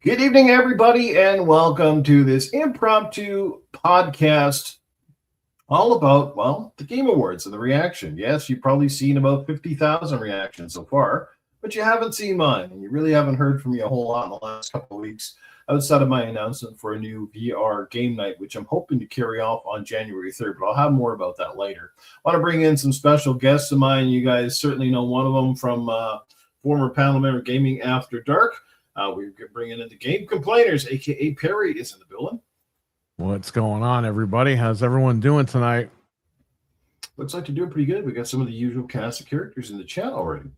Good evening, everybody, and welcome to this impromptu podcast all about, well, the Game Awards and the reaction. Yes, you've probably seen about 50,000 reactions so far, but you haven't seen mine, and you really haven't heard from me a whole lot in the last couple of weeks outside of my announcement for a new VR game night, which I'm hoping to carry off on January 3rd, but I'll have more about that later. I want to bring in some special guests of mine. You guys certainly know one of them from former panel member Gaming After Dark. We're bringing in the Game Complainers, aka Perry, is in the building. What's going on, everybody? How's everyone doing tonight? Looks like you're doing pretty good. We got some of the usual cast of characters in the chat already.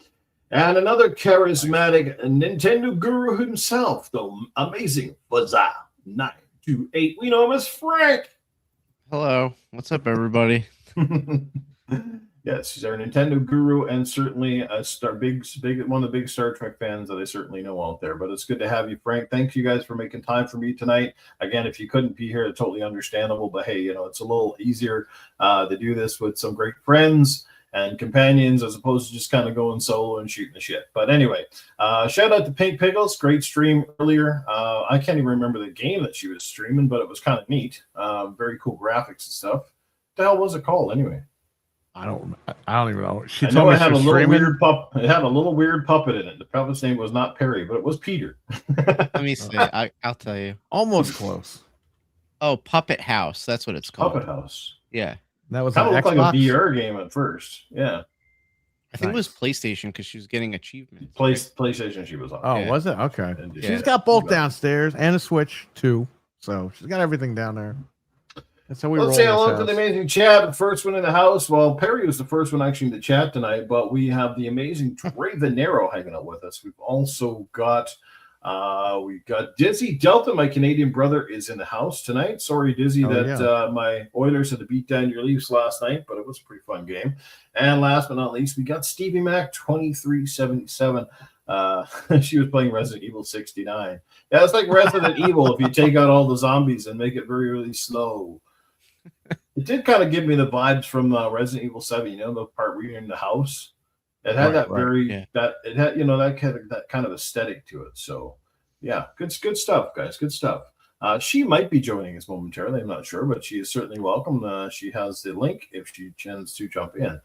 And another charismatic Nintendo guru himself, the amazing Baza 928. We know him as Frank. Hello. What's up, everybody? Yes, he's our Nintendo guru and certainly a one of the big Star Trek fans that I certainly know out there. But it's good to have you, Frank. Thanks you guys for making time for me tonight. Again, if you couldn't be here, it's totally understandable. But hey, it's a little easier to do this with some great friends and companions as opposed to just kind of going solo and shooting the shit. But anyway, shout out to Pink Pickles. Great stream earlier. I can't even remember the game that she was streaming, but it was kind of neat. Very cool graphics and stuff. What the hell was it called anyway? I don't even know. She told me it had a little weird It had a little weird puppet in it. The puppet's name was not Perry, but it was Peter. Let me see. I'll tell you. Almost close. Oh, Puppet House. That's what it's called. Puppet House. Yeah. That was kind of looked like a VR game at first. Yeah. I think it was PlayStation because she was getting achievements. PlayStation she was on. Oh, yeah. Was it? Okay. She's got both downstairs and a Switch too. So she's got everything down there. That's how we Let's say hello to the amazing chat. The first one in the house. Well, Perry was the first one actually in the chat tonight, but we have the amazing Trey Venero hanging out with us. We've also got Dizzy Delta. My Canadian brother is in the house tonight. Sorry, Dizzy, my Oilers had to beat down your Leafs last night, but it was a pretty fun game. And last but not least, we got Stevie Mac 2377. She was playing Resident Evil 69. Yeah, it's like Resident Evil if you take out all the zombies and make it very, really slow. It did kind of give me the vibes from Resident Evil 7, the part where you're in the house. It had that kind of aesthetic to it. So yeah, good stuff, guys. Good stuff. She might be joining us momentarily. I'm not sure, but she is certainly welcome. She has the link if she tends to jump in.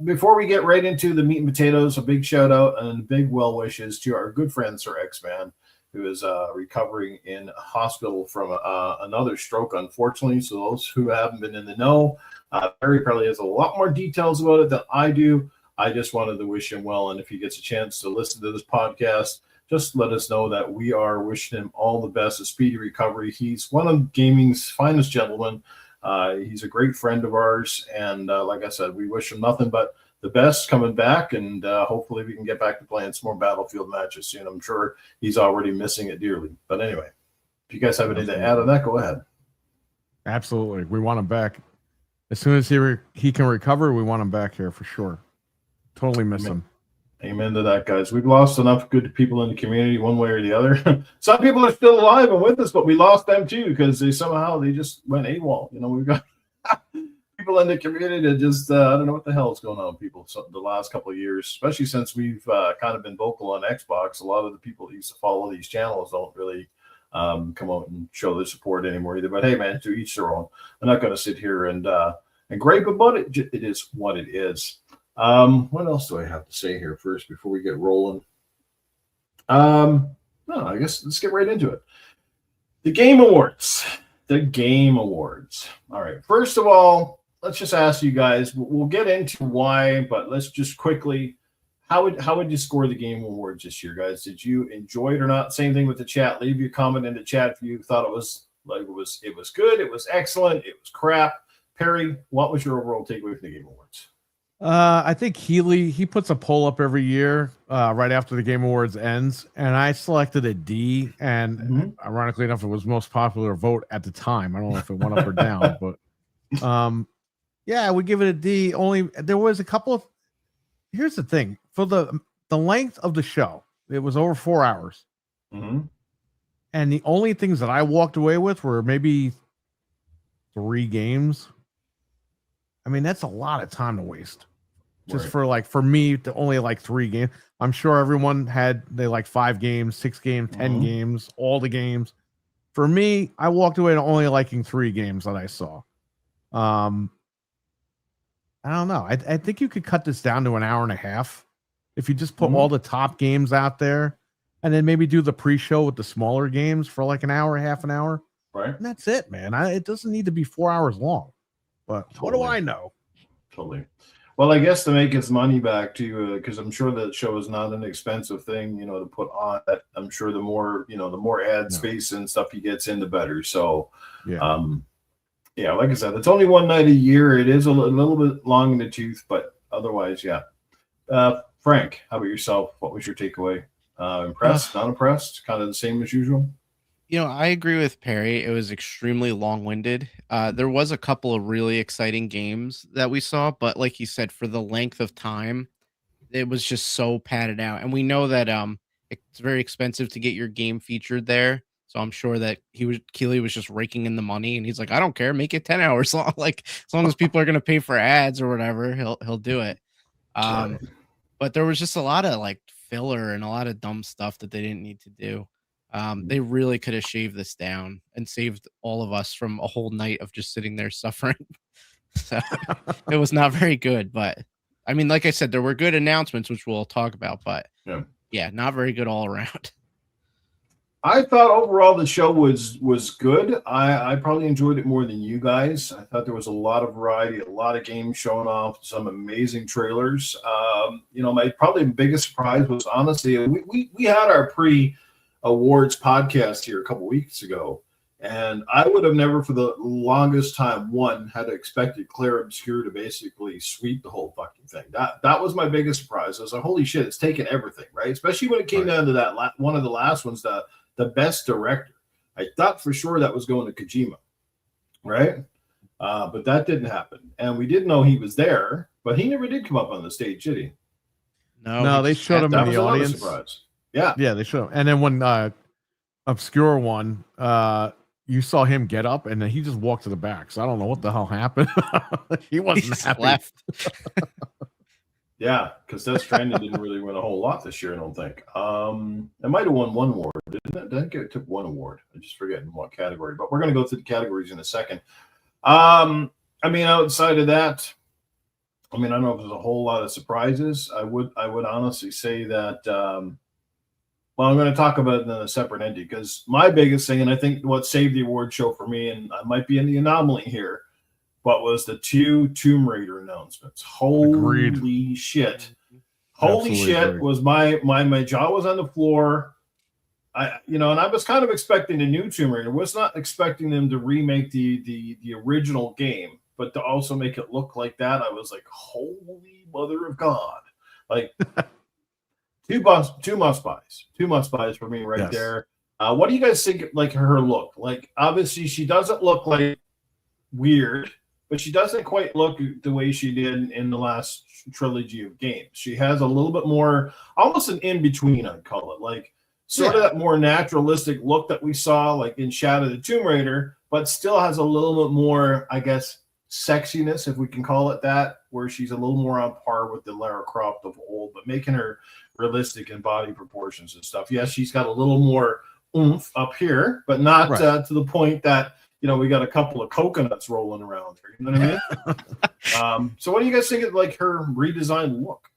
Before we get right into the meat and potatoes, a big shout out and big well wishes to our good friend Sir X-Man, who is recovering in a hospital from another stroke, unfortunately. So those who haven't been in the know, Barry probably has a lot more details about it than I do. I just wanted to wish him well, and if he gets a chance to listen to this podcast, just let us know that we are wishing him all the best, a speedy recovery. He's one of gaming's finest gentlemen. He's a great friend of ours, and like I said, we wish him nothing but the best coming back, and hopefully we can get back to playing some more Battlefield matches soon. I'm sure he's already missing it dearly. But anyway, if you guys have anything to add on that, go ahead. Absolutely. We want him back. As soon as he can recover, we want him back here for sure. Totally miss him. Amen to that, guys. We've lost enough good people in the community one way or the other. Some people are still alive and with us, but we lost them too because they just went AWOL. We've got people in the community that just I don't know what the hell is going on with people the last couple of years, especially since we've kind of been vocal on Xbox. A lot of the people that used to follow these channels don't really come out and show their support anymore either. But hey, man, to each their own. I'm not going to sit here and gripe about it. It is what it is. What else do I have to say here first before we get rolling? No, I guess let's get right into it. The Game Awards. The Game Awards. All right. First of all, let's just ask you guys. We'll get into why, but let's just quickly. How would you score the Game Awards this year, guys? Did you enjoy it or not? Same thing with the chat. Leave your comment in the chat if you thought it was good, it was excellent, it was crap. Perry, what was your overall takeaway from the Game Awards? I think he puts a poll up every year right after the Game Awards ends, and I selected a D, and ironically enough, it was most popular vote at the time. I don't know if it went up or down, but yeah, we give it a D. Only there was a couple of. Here's the thing: for the length of the show, it was over 4 hours, and the only things that I walked away with were maybe 3 games. I mean, that's a lot of time to waste just for me to only like 3 games. I'm sure everyone they like 5 games, 6 games, 10 games, all the games. For me, I walked away only liking 3 games that I saw. I don't know. I think you could cut this down to an hour and a half if you just put all the top games out there, and then maybe do the pre-show with the smaller games for like an hour, half an hour. Right. And that's it, man. It doesn't need to be 4 hours long. But what do I know? Totally. Well, I guess to make its money back to because I'm sure that show is not an expensive thing, to put on. I'm sure the more ad space and stuff he gets in, the better. So, like I said, it's only one night a year. It is a little bit long in the tooth, but otherwise, yeah. Frank, how about yourself? What was your takeaway? Impressed? Not impressed? Kind of the same as usual. I agree with Perry. It was extremely long-winded. There was a couple of really exciting games that we saw, but like you said, for the length of time, it was just so padded out. And we know that it's very expensive to get your game featured there. So I'm sure that Keeley was just raking in the money, and he's like, I don't care, make it 10 hours long. Like, as long as people are gonna pay for ads or whatever, he'll do it. But there was just a lot of like filler and a lot of dumb stuff that they didn't need to do. They really could have shaved this down and saved all of us from a whole night of just sitting there suffering. So it was not very good, but I mean, like I said, there were good announcements, which we'll talk about, but yeah, not very good all around. I thought overall the show was good. I probably enjoyed it more than you guys. I thought there was a lot of variety, a lot of games showing off, some amazing trailers. My probably biggest surprise was honestly we had our pre-awards podcast here a couple weeks ago, and I would have never for the longest time had expected Claire Obscure to basically sweep the whole fucking thing. That was my biggest surprise. I was like, holy shit, it's taken everything, right? Especially when it came down to that one of the last ones, the best director. I thought for sure that was going to Kojima, right? But that didn't happen. And we didn't know he was there, but he never did come up on the stage, did he? No, they showed him in the audience. Surprise. Yeah, they showed him. And then when Obscure won, you saw him get up, and then he just walked to the back. So I don't know what the hell happened. He wasn't happy. Left. Yeah, because Death Stranding didn't really win a whole lot this year, I don't think. It might have won one award, didn't it? I think it took one award. I just forget in what category. But we're going to go through the categories in a second. Outside of that, I don't know if there's a whole lot of surprises. I would honestly say that. I'm going to talk about it in a separate entity because my biggest thing, and I think what saved the award show for me, and I might be in the anomaly here, but was the 2 Tomb Raider announcements. Holy shit. Holy Absolutely shit. agree. Was my jaw was on the floor. And I was kind of expecting a new Tomb Raider. Was not expecting them to remake the original game, but to also make it look like that. I was like, holy mother of God. Like two must buys for me right there. What do you guys think like her look? Like obviously she doesn't look like weird, but she doesn't quite look the way she did in the last trilogy of games. She has a little bit more, almost an in-between, I'd call it, like sort of that more naturalistic look that we saw like in Shadow of the Tomb Raider, but still has a little bit more, I guess, sexiness, if we can call it that, where she's a little more on par with the Lara Croft of old, but making her realistic in body proportions and stuff. Yes, she's got a little more oomph up here, but not to the point that we got a couple of coconuts rolling around here. You know what I mean? So what do you guys think of like her redesigned look?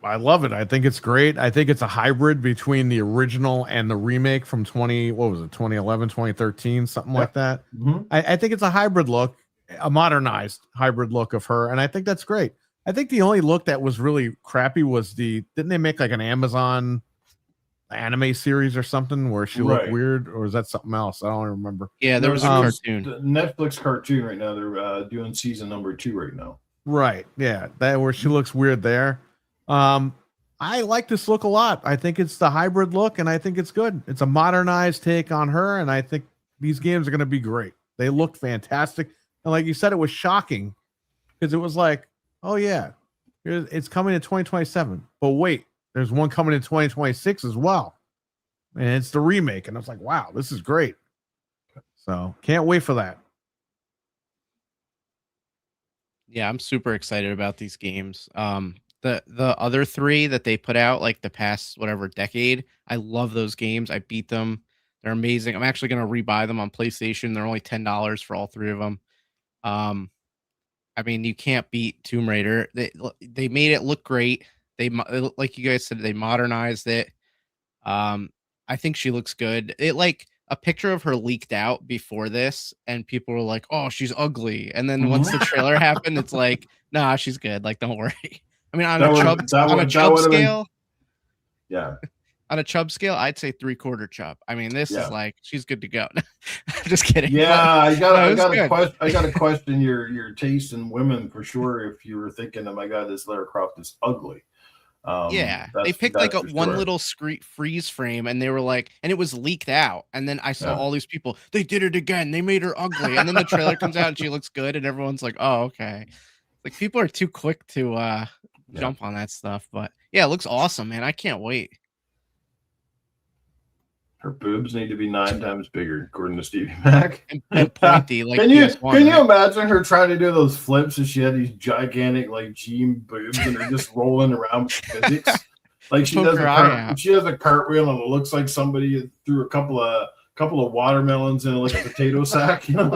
I love it. I think it's great. I think it's a hybrid between the original and the remake from 2011, 2013, something like that. Mm-hmm. I think it's a hybrid look, a modernized hybrid look of her. And I think that's great. I think the only look that was really crappy was didn't they make like an Amazon anime series or something where she looked weird, or is that something else? I don't remember. Yeah, there was a cartoon. The Netflix cartoon right now. They're doing season number 2 right now. Right. Yeah. That where she looks weird there. I like this look a lot. I think it's the hybrid look, and I think it's good. It's a modernized take on her, and I think these games are going to be great. They looked fantastic. And like you said, it was shocking because it was like, oh yeah, it's coming in 2027. But wait, there's one coming in 2026 as well. And it's the remake. And I was like, wow, this is great. So can't wait for that. Yeah, I'm super excited about these games. The other three that they put out like the past whatever decade, I love those games. I beat them. They're amazing. I'm actually gonna rebuy them on PlayStation. They're only $10 for all three of them. Um, I mean, you can't beat Tomb Raider. They made it look great. Like you guys said, they modernized it. Um, I think she looks good. It like a picture of her leaked out before this, and people were like, "Oh, she's ugly." And then once the trailer happened, it's like, "Nah, she's good. Like, don't worry." I mean, on a chub scale, yeah. On a chub scale, I'd say 3/4 chub. I mean, this is Yeah. like she's good to go. Just kidding. Yeah, but, I got no, to question your taste in women for sure. If you were thinking, "Oh my God, this Lara Croft is ugly," yeah, they picked like a one little freeze frame, and they were like, and it was leaked out. And then I saw all these people, they did it again. They made her ugly. And then the trailer comes out and she looks good, and everyone's like, "Oh, okay." Like people are too quick to jump on that stuff. But yeah, it looks awesome, man. I can't wait. Her boobs need to be 9 times bigger, according to Stevie Mac. And pointy, like can you PS1, imagine her trying to do those flips and she had these gigantic like G boobs and they're just rolling around with physics? Like she does a cartwheel and it looks like somebody threw a couple of watermelons in like a potato sack. You know,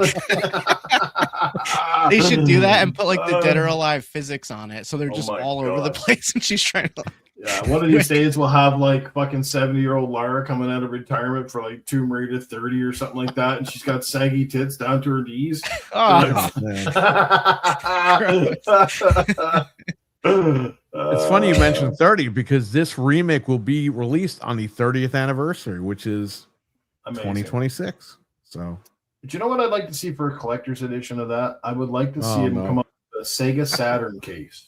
they should do that and put like the Dead or Alive physics on it, so they're just all over the place. And she's trying to. Yeah, one of these days we'll have like fucking 70-year-old Lara coming out of retirement for like Tomb Raider 30 or something like that, and she's got saggy tits down to her knees. Oh, it's funny you mentioned 30 because this remake will be released on the 30th anniversary, which is amazing. 2026. So, but you know what I'd like to see for a collector's edition of that? I would like to see him come up with a Sega Saturn case.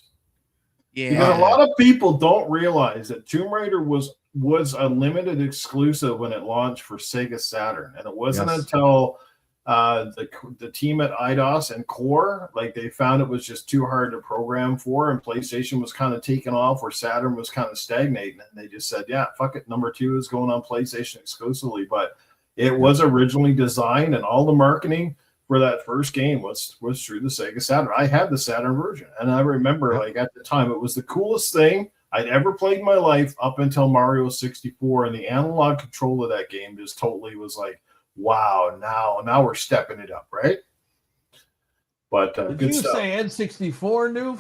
Yeah, because a lot of people don't realize that Tomb Raider was a limited exclusive when it launched for Sega Saturn, and it wasn't until the team at IDOS and Core, like they found it was just too hard to program for, and PlayStation was kind of taking off where Saturn was kind of stagnating, and they just said, "Yeah, fuck it, number 2 is going on PlayStation exclusively." But it was originally designed, and all the marketing for that first game was through the Sega Saturn. I had the Saturn version, and I remember like at the time it was the coolest thing I'd ever played in my life up until Mario 64, and the analog control of that game just totally was like, wow, now we're stepping it up, right? But did good you stuff. say N64, Newf?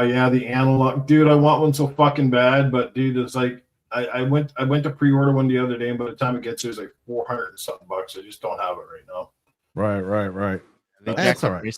Yeah, the analog, dude. I want one so fucking bad, but dude, it's like I went to pre-order one the other day, and by the time it gets here, it's like $400 and something bucks. I just don't have it right now. Right. That's all right.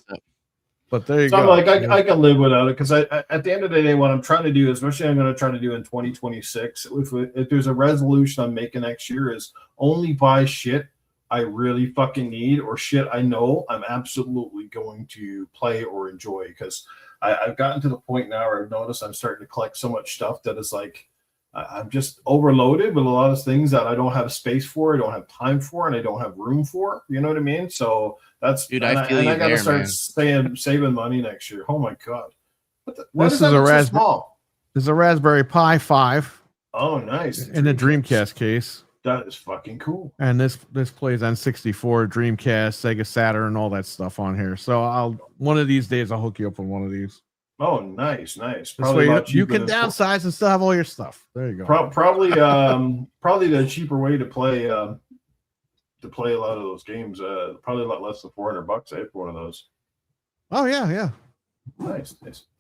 But there you so go. I'm like, I can live without it because at the end of the day, what I'm trying to do, especially I'm going to try to do in 2026, if there's a resolution I'm making next year, is only buy shit I really fucking need or shit I know I'm absolutely going to play or enjoy. Because I've gotten to the point now where I've noticed I'm starting to collect so much stuff that is like, I'm just overloaded with a lot of things that I don't have space for, I don't have time for, and I don't have room for. You know what I mean? So that's, dude, I got to start saving money next year. Oh my God. This is a Raspberry Pi 5. Oh, nice. In a Dreamcast case. That is fucking cool. And this plays on 64, Dreamcast, Sega Saturn, all that stuff on here. So one of these days I'll hook you up with one of these. Oh, nice. This way you can downsize and still have all your stuff. There you go. Probably the cheaper way to play a lot of those games. Probably a lot less than $400 for one of those. Oh yeah. Nice.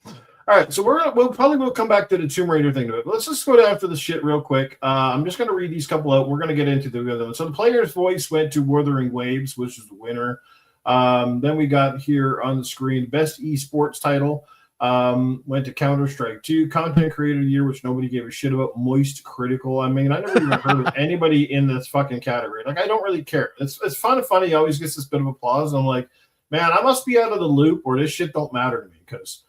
All right, so we'll come back to the Tomb Raider thing. Let's just go down for the shit real quick. I'm just going to read these couple out. We're going to get into the other one. So the player's voice went to Wuthering Waves, which is the winner. Then we got here on the screen best esports title. Went to Counter-Strike 2, content creator of the year, which nobody gave a shit about, Moist Critical. I mean, I never even heard of anybody in this fucking category. Like, I don't really care. It's kind of funny. He always gets this bit of applause. I'm like, man, I must be out of the loop, or this shit don't matter to me. Because,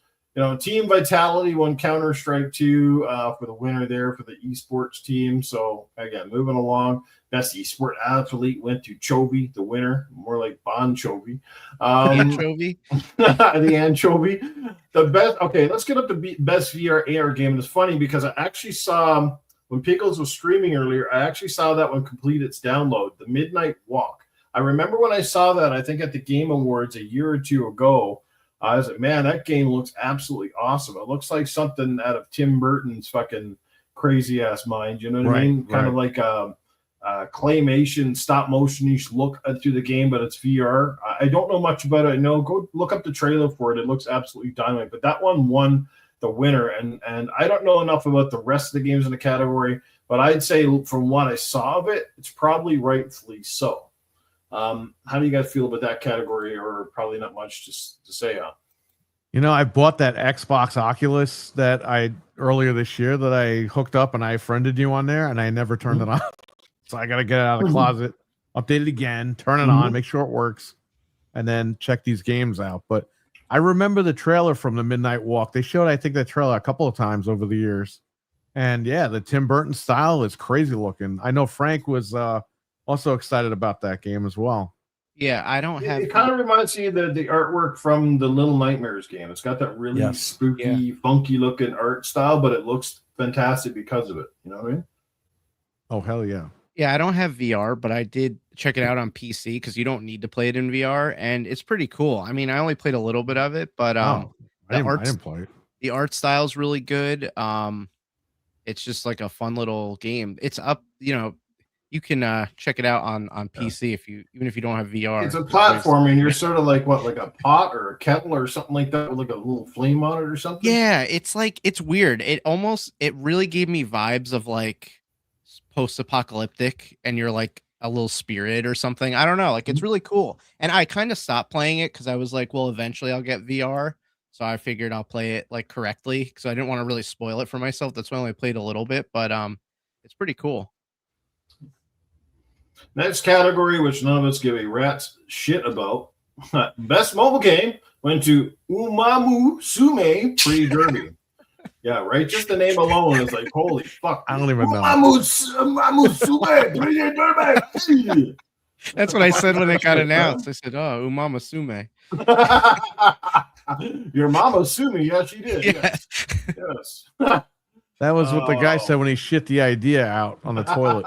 Team Vitality won Counter-Strike 2 for the winner there for the esports team. So, again, moving along. Best esport athlete went to Chovy, the winner, more like Bon Chovy. Anchovy? The anchovy. The best. Okay, let's get up to best VR AR game. And it's funny because I actually saw when Pickles was streaming earlier. I actually saw that one complete its download. The Midnight Walk. I remember when I saw that, I think at the Game Awards a year or two ago, I was like, man, that game looks absolutely awesome. It looks like something out of Tim Burton's fucking crazy ass mind. You know what I mean? Kind of like claymation, stop motion-ish look to the game, but it's VR. I don't know much about it. I know, go look up the trailer for it. It looks absolutely dynamite. But that one won the winner, and I don't know enough about the rest of the games in the category, but I'd say from what I saw of it, it's probably rightfully so. How do you guys feel about that category, or probably not much to say on? You know, I bought that Xbox Oculus that earlier this year that I hooked up, and I friended you on there, and I never turned it on. So I got to get it out of the closet, update it again, turn it on, make sure it works, and then check these games out. But I remember the trailer from the Midnight Walk. They showed, I think, that trailer a couple of times over the years. And yeah, the Tim Burton style is crazy looking. I know Frank was also excited about that game as well. Yeah, I don't have. It kind of reminds me of the artwork from the Little Nightmares game. It's got that really spooky, funky looking art style, but it looks fantastic because of it. You know what I mean? Oh, hell yeah. Yeah, I don't have VR, but I did check it out on PC because you don't need to play it in VR, and it's pretty cool. I mean, I only played a little bit of it, but I didn't play it. The art style is really good. It's just like a fun little game. It's up, you can check it out on PC even if you don't have VR. It's a platform, and you're sort of like what, like a pot or a kettle or something like that with like a little flame on it or something. Yeah, it's weird. It really gave me vibes of like post-apocalyptic, and you're like a little spirit or something. I don't know. Like, it's really cool. And I kind of stopped playing it because I was like, well, eventually I'll get VR. So I figured I'll play it like correctly because I didn't want to really spoil it for myself. That's why I only played a little bit, but it's pretty cool. Next category, which none of us give a rat's shit about. Best mobile game went to Umamu Sume Free Derby. Yeah, right. Just the name alone is like, holy fuck. I don't even know. That's what I said when it got announced. I said, "Oh, Umama Sume." Your mama Sume. Yeah, she did. Yeah. Yes. That was what the guy said when he shit the idea out on the toilet.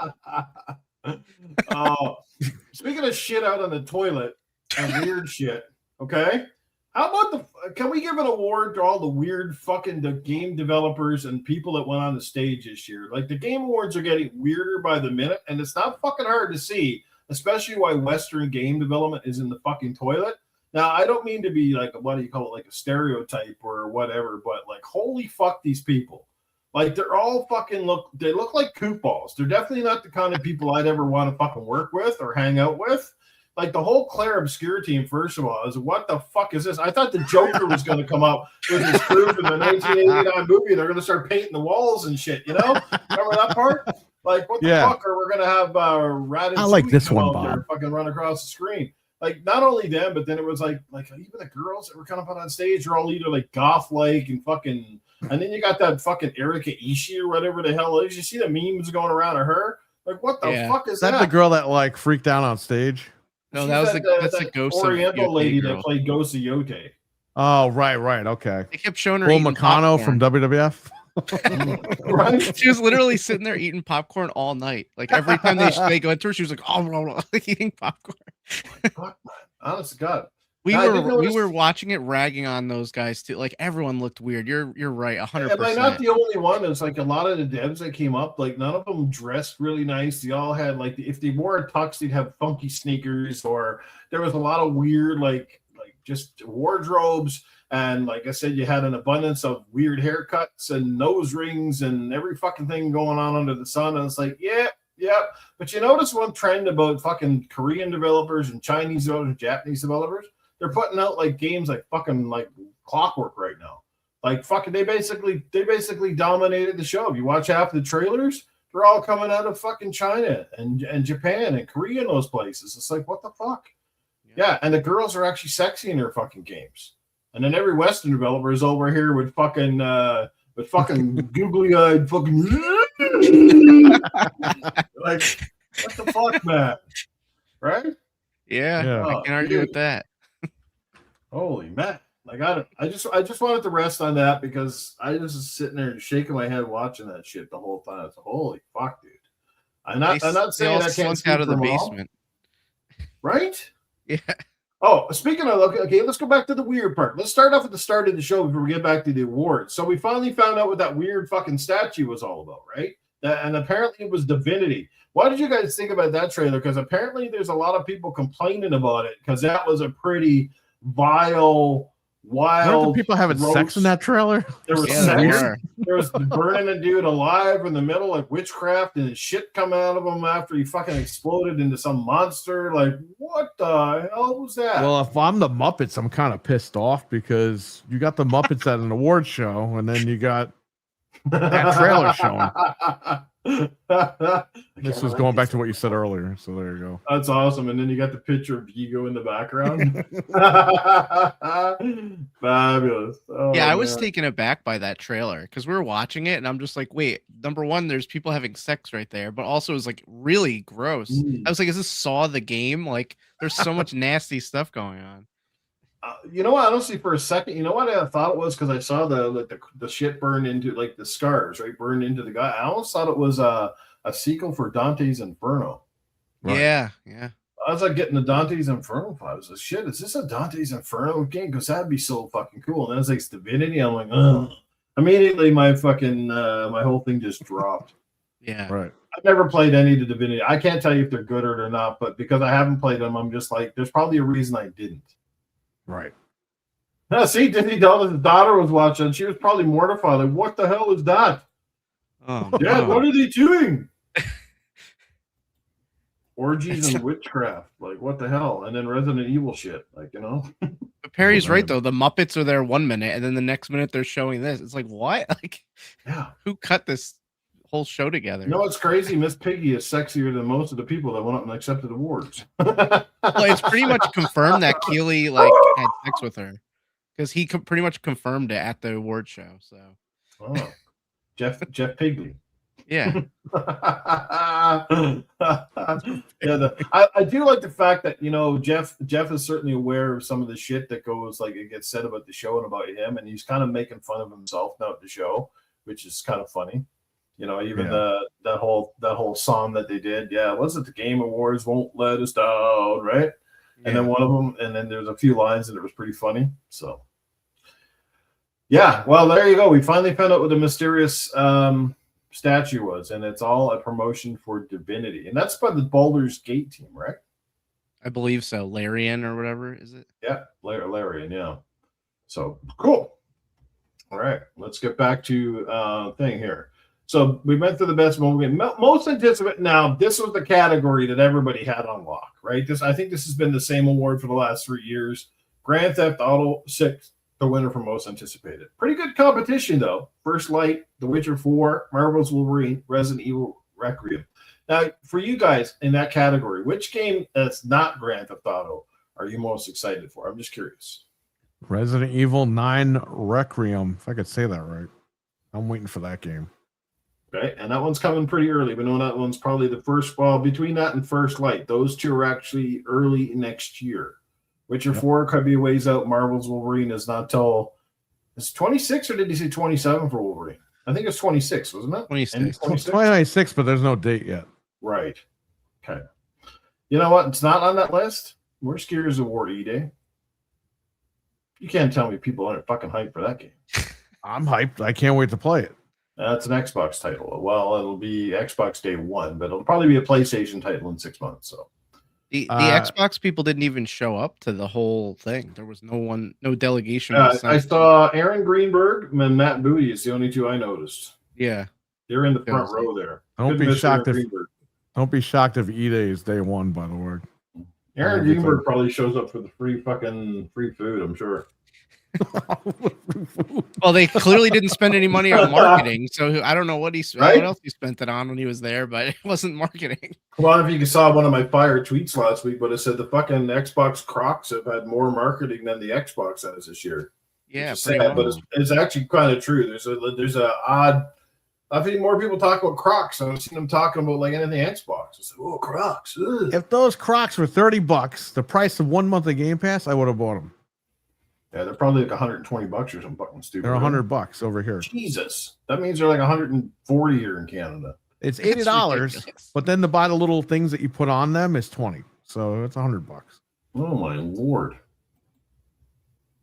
Speaking of shit out on the toilet and weird shit, okay? How about can we give an award to all the weird fucking game developers and people that went on the stage this year? Like, the Game Awards are getting weirder by the minute, and it's not fucking hard to see, especially why Western game development is in the fucking toilet. Now, I don't mean to be like, what do you call it, like a stereotype or whatever, but like, holy fuck, these people. Like, they're all fucking they look like kook balls. They're definitely not the kind of people I'd ever want to fucking work with or hang out with. Like, the whole Claire Obscure team, first of all, is what the fuck is this? I thought the Joker was going to come up with his group in the 1989 movie. They're going to start painting the walls and shit, you know? Remember that part? Like, what the fuck? Or we're going to have Rat and I like this one, Bob. Fucking run across the screen. Like, not only them, but then it was like even the girls that were kind of on stage are all either like goth-like and fucking, and then you got that fucking Erika Ishii or whatever the hell it is. You see the memes going around of her? Like, what the fuck is that? Is that the girl that like freaked out on stage? No, that's the ghost Oriental of lady girl that played Ghost of Yote. Oh, right, okay. They kept showing her Will eating Meccano popcorn. from WWF. Right? She was literally sitting there eating popcorn all night. Like, every time they go into her, she was like, oh, eating popcorn. Fuck, man. Honest to God. We were watching it, ragging on those guys too. Like, everyone looked weird. You're right, 100%. Am I not the only one? It's like a lot of the devs that came up, like, none of them dressed really nice. They all had like, if they wore a tux, they'd have funky sneakers, or there was a lot of weird like just wardrobes. And like I said, you had an abundance of weird haircuts and nose rings and every fucking thing going on under the sun. And it's like, yeah. But you notice one trend about fucking Korean developers and Chinese developers and Japanese developers? They're putting out like games like fucking like clockwork right now. Like, fucking, they basically dominated the show. If you watch half the trailers, they're all coming out of fucking China and Japan and Korea and those places. It's like, what the fuck? Yeah, and the girls are actually sexy in their fucking games. And then every Western developer is over here with fucking googly-eyed fucking like, what the fuck, man? Right? Yeah. I can argue with that. Holy man. Like, I just wanted to rest on that because I was just sitting there and shaking my head watching that shit the whole time. It's holy fuck, dude. I'm not saying I can't slunk out of the them all. basement. right? Yeah. Oh, speaking of, okay, let's go back to the weird part. Let's start off at the start of the show before we get back to the awards. So we finally found out what that weird fucking statue was all about, right? And apparently it was divinity. What did you guys think about that trailer? Because apparently there's a lot of people complaining about it because that was a pretty vile, wild. Weren't the people having sex in that trailer? There was sex. There was burning a dude alive in the middle, like witchcraft, and shit coming out of him after he fucking exploded into some monster. Like, what the hell was that? Well, if I'm the Muppets, I'm kind of pissed off because you got the Muppets at an award show, and then you got that trailer showing. This was going back to what you said earlier, so there you go. That's awesome. And then you got the picture of Vigo in the background. Fabulous. Oh, yeah, I was taken aback by that trailer because we were watching it and I'm just like, wait, number one, there's people having sex right there, but also it's like really gross. I was like, is this Saw the game? Like, there's so much nasty stuff going on. You know what? Honestly, for a second, you know what I thought it was because I saw the shit burned into like the scars, right? Burned into the guy. I almost thought it was a sequel for Dante's Inferno. Right. Yeah, yeah. I was like getting the Dante's Inferno vibe. I was like, shit, is this a Dante's Inferno game? Because that'd be so fucking cool. And then it's like Divinity. I'm like, ugh. Immediately my fucking my whole thing just dropped. Yeah. Right. I've never played any of the Divinity. I can't tell you if they're good or they're not, but because I haven't played them, I'm just like, there's probably a reason I didn't. Right. Now, see, Disney Dallas's daughter was watching. She was probably mortified. Like, what the hell is that? Oh, Dad, what are they doing? Orgies and witchcraft. Like, what the hell? And then Resident Evil shit. Like, you know? But Perry's right, though. The Muppets are there 1 minute, and then the next minute they're showing this. It's like, what? Like, yeah. Who cut this whole show together? You know what's crazy? Miss Piggy is sexier than most of the people that went up and accepted awards. Well, it's pretty much confirmed that Keeley like had sex with her because he pretty much confirmed it at the award show. So, Jeff Pigley. Yeah. Yeah, I do like the fact that, you know, Jeff is certainly aware of some of the shit that goes, like, it gets said about the show and about him, and he's kind of making fun of himself now at the show, which is kind of funny. You know, even that whole song that they did. Yeah, was it the Game Awards won't let us down, right? Yeah. And then one of them, and then there's a few lines and it was pretty funny. So, yeah, well, there you go. We finally found out what the mysterious statue was, and it's all a promotion for Divinity, and that's by the Baldur's Gate team, right? I believe so. Larian or whatever, is it? Yeah, Larian. Yeah. So cool. All right, let's get back to thing here. So we went through the best mobile game. Most anticipated. Now, this was the category that everybody had on lock, right? I think this has been the same award for the last 3 years. Grand Theft Auto 6, the winner for most anticipated. Pretty good competition, though. First Light, The Witcher 4, Marvel's Wolverine, Resident Evil Requiem. Now, for you guys in that category, which game that's not Grand Theft Auto are you most excited for? I'm just curious. Resident Evil 9 Requiem, if I could say that right. I'm waiting for that game. Right, and that one's coming pretty early. We know that one's probably the first. Well, between that and First Light, those two are actually early next year. Witcher 4 could be a ways out. Marvel's Wolverine is not till it's 26, or did he say 27 for Wolverine? I think it's 26, wasn't it? 26. 26, but there's no date yet. Right. Okay. You know what? It's not on that list. Where's Gears of War E-Day? You can't tell me people aren't fucking hyped for that game. I'm hyped. I can't wait to play it. That's an Xbox title. Well, it'll be Xbox Day 1, but it'll probably be a PlayStation title in 6 months. So the Xbox people didn't even show up to the whole thing. There was no delegation. I saw Aaron Greenberg and Matt Booty is the only two I noticed. Yeah, they're in the front row there. Don't be shocked if E-Day is day 1. By the way, Aaron Greenberg probably shows up for the free food. I'm sure. Well, they clearly didn't spend any money on marketing, so I don't know what else he spent it on when he was there, but it wasn't marketing. Well, if you saw one of my fire tweets last week, but it said the fucking Xbox Crocs have had more marketing than the Xbox has this year. Yeah, sad, but it's actually kind of true. There's a odd. I've seen more people talk about Crocs. I've seen them talking about like anything Xbox. It's like, oh, Crocs. Ugh. If those Crocs were $30, the price of 1 month of Game Pass, I would have bought them. Yeah, they're probably like $120 or something fucking stupid. They're $100 over here. Jesus, that means they're like 140 here in Canada. It's $80, but then to buy the little things that you put on them is $20. So it's $100. Oh my lord.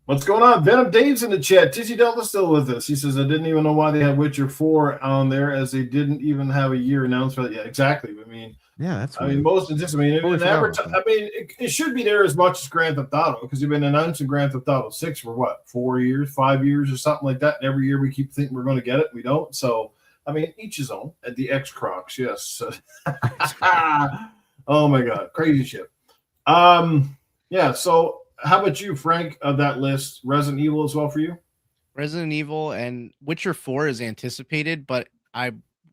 What's going on? Venom Dave's in the chat. Tizzy Delta's still with us. He says, I didn't even know why they had Witcher 4 on there as they didn't even have a year announcement. Yeah, exactly. I mean, that's weird. Most of this, it should be there as much as Grand Theft Auto because you've been announcing Grand Theft Auto 6 for what, 4 years, 5 years or something like that. And every year we keep thinking we're going to get it. We don't. So, I mean, each his own. At the X Crocs, yes. Oh my God. Crazy shit. Yeah. So, how about you, Frank, of that list? Resident Evil as well for you? Resident Evil and Witcher 4 is anticipated, but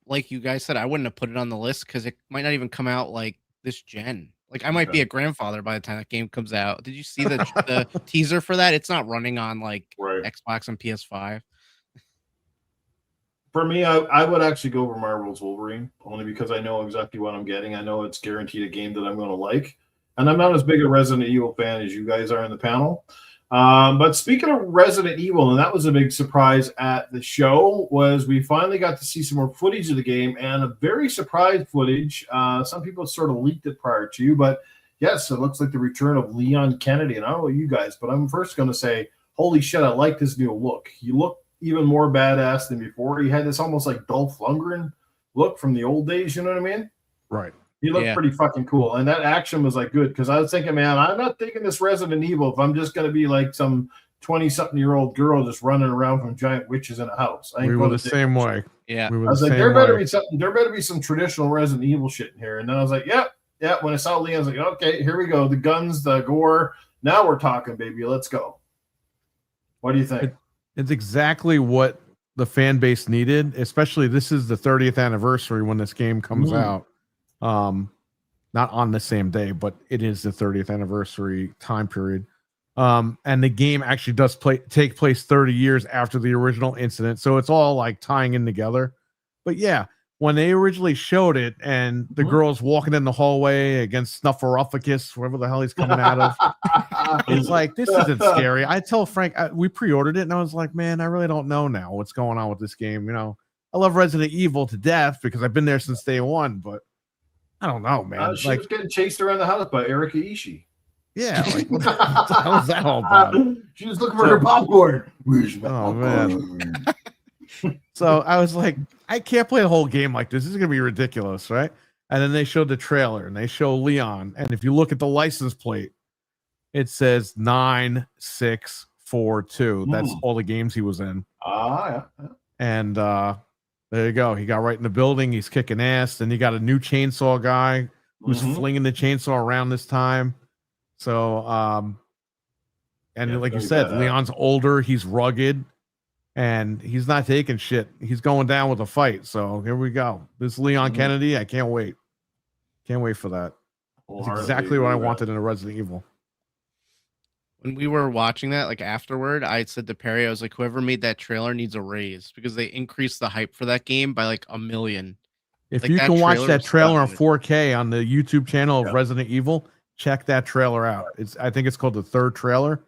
like you guys said, I wouldn't have put it on the list because it might not even come out like this gen. Like I might be a grandfather by the time that game comes out. Did you see the teaser for that? It's not running on like Xbox and PS5. For me, I would actually go over Marvel's Wolverine only because I know exactly what I'm getting. I know it's guaranteed a game that I'm going to like. And I'm not as big a Resident Evil fan as you guys are in the panel. But speaking of Resident Evil, and that was a big surprise at the show, was we finally got to see some more footage of the game and a very surprise footage. Some people sort of leaked it prior to, but yes, it looks like the return of Leon Kennedy. And I don't know you guys, but I'm first going to say, holy shit, I like this new look. He looked even more badass than before. He had this almost like Dolph Lundgren look from the old days, you know what I mean? Right. He looked pretty fucking cool. And that action was like good because I was thinking, man, I'm not taking this Resident Evil if I'm just going to be like some 20-something-year-old girl just running around from giant witches in a house. We were the same way. Yeah. I was like, there better be some traditional Resident Evil shit in here. And then I was like, yep. When I saw Leon, I was like, okay, here we go. The guns, the gore. Now we're talking, baby. Let's go. What do you think? It's exactly what the fan base needed, especially this is the 30th anniversary when this game comes out. Not on the same day, but it is the 30th anniversary time period. And the game actually does take place 30 years after the original incident. So it's all like tying in together. But yeah, when they originally showed it and the girl's walking in the hallway against Snuffleupagus, wherever the hell he's coming out of, it's like, this isn't scary. I tell Frank, we pre-ordered it and I was like, man, I really don't know now what's going on with this game. You know, I love Resident Evil to death because I've been there since day one, but I don't know, man. She was getting chased around the house by Erika Ishii. Yeah, like what the hell is that all about? She was looking for her popcorn. Where's my popcorn? Man. So I was like, I can't play the whole game like this. This is gonna be ridiculous, right? And then they showed the trailer and they show Leon. And if you look at the license plate, it says 9642. That's all the games he was in. Yeah. And there you go. He got right in the building. He's kicking ass. Then you got a new chainsaw guy who's flinging the chainsaw around this time. So, and like you said, Leon's older. He's rugged, and he's not taking shit. He's going down with a fight. So here we go. This Leon Kennedy. I can't wait. Can't wait for that. That's exactly what I wanted in a Resident Evil. When we were watching that, like afterward, I said to Perry, I was like, whoever made that trailer needs a raise because they increased the hype for that game by like 1 million. If you can watch that trailer on 4K on the YouTube channel of Resident Evil, check that trailer out. I think it's called the third trailer.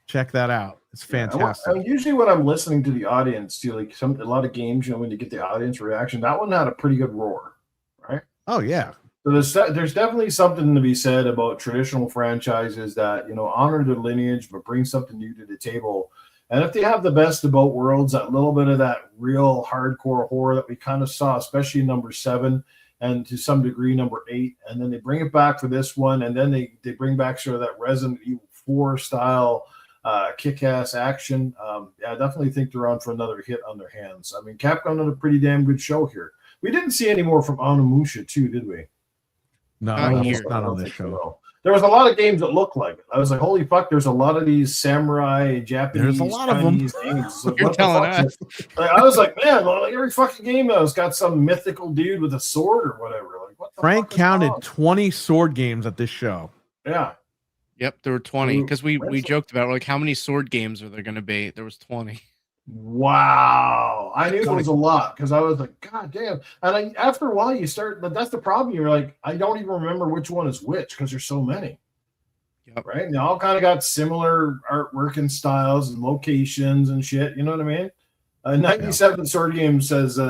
Check that out. It's fantastic. Usually when I'm listening to the audience, too, like a lot of games, when you get the audience reaction, that one had a pretty good roar, right? Oh, yeah. So there's definitely something to be said about traditional franchises that, honor their lineage, but bring something new to the table. And if they have the best of both worlds, that little bit of that real hardcore horror that we kind of saw, especially in number 7 and to some degree number 8, and then they bring it back for this one, and then they bring back sort of that Resident Evil 4 style kick-ass action. I definitely think they're on for another hit on their hands. I mean, Capcom did a pretty damn good show here. We didn't see any more from Onimusha too, did we? No, not on this show. There was a lot of games that looked like it. I was like, holy fuck, there's a lot of these samurai, Japanese, there's a lot Chinese of them. games. You're telling us. I was like, man, every fucking game has got some mythical dude with a sword or whatever. Like, what the Frank fuck counted 20 sword games at this show. Yeah. Yep, there were 20 because we joked about like how many sword games are there going to be? There was 20. Wow. I knew it was a lot because I was like, God damn. And after a while, but that's the problem. You're like, I don't even remember which one is which because there's so many. Yep. Right? And they all kind of got similar artwork and styles and locations and shit. You know what I mean? 97 Sword Game says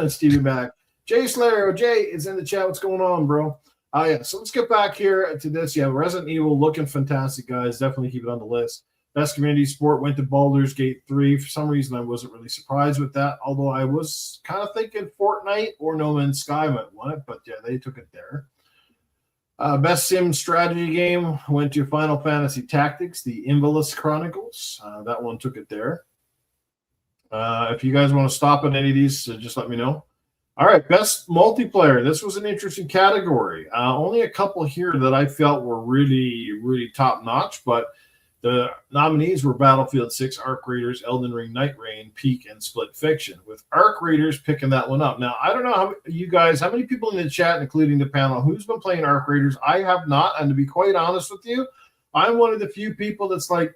Stevie Mac. Jay Slayer, Jay is in the chat. What's going on, bro? Yeah, so let's get back here to this. Yeah, Resident Evil looking fantastic, guys. Definitely keep it on the list. Best community sport went to Baldur's Gate 3. For some reason, I wasn't really surprised with that, although I was kind of thinking Fortnite or No Man's Sky might win it, but yeah, they took it there. Best sim strategy game went to Final Fantasy Tactics, the Invalus Chronicles. That one took it there. If you guys want to stop at any of these, just let me know. All right, best multiplayer. This was an interesting category. Only a couple here that I felt were really, really top notch, but the nominees were Battlefield 6, Arc Raiders, Elden Ring, Night Rain, Peak, and Split Fiction, with Arc Raiders picking that one up. Now, I don't know how many people in the chat, including the panel, who's been playing Arc Raiders? I have not, and to be quite honest with you, I'm one of the few people that's like,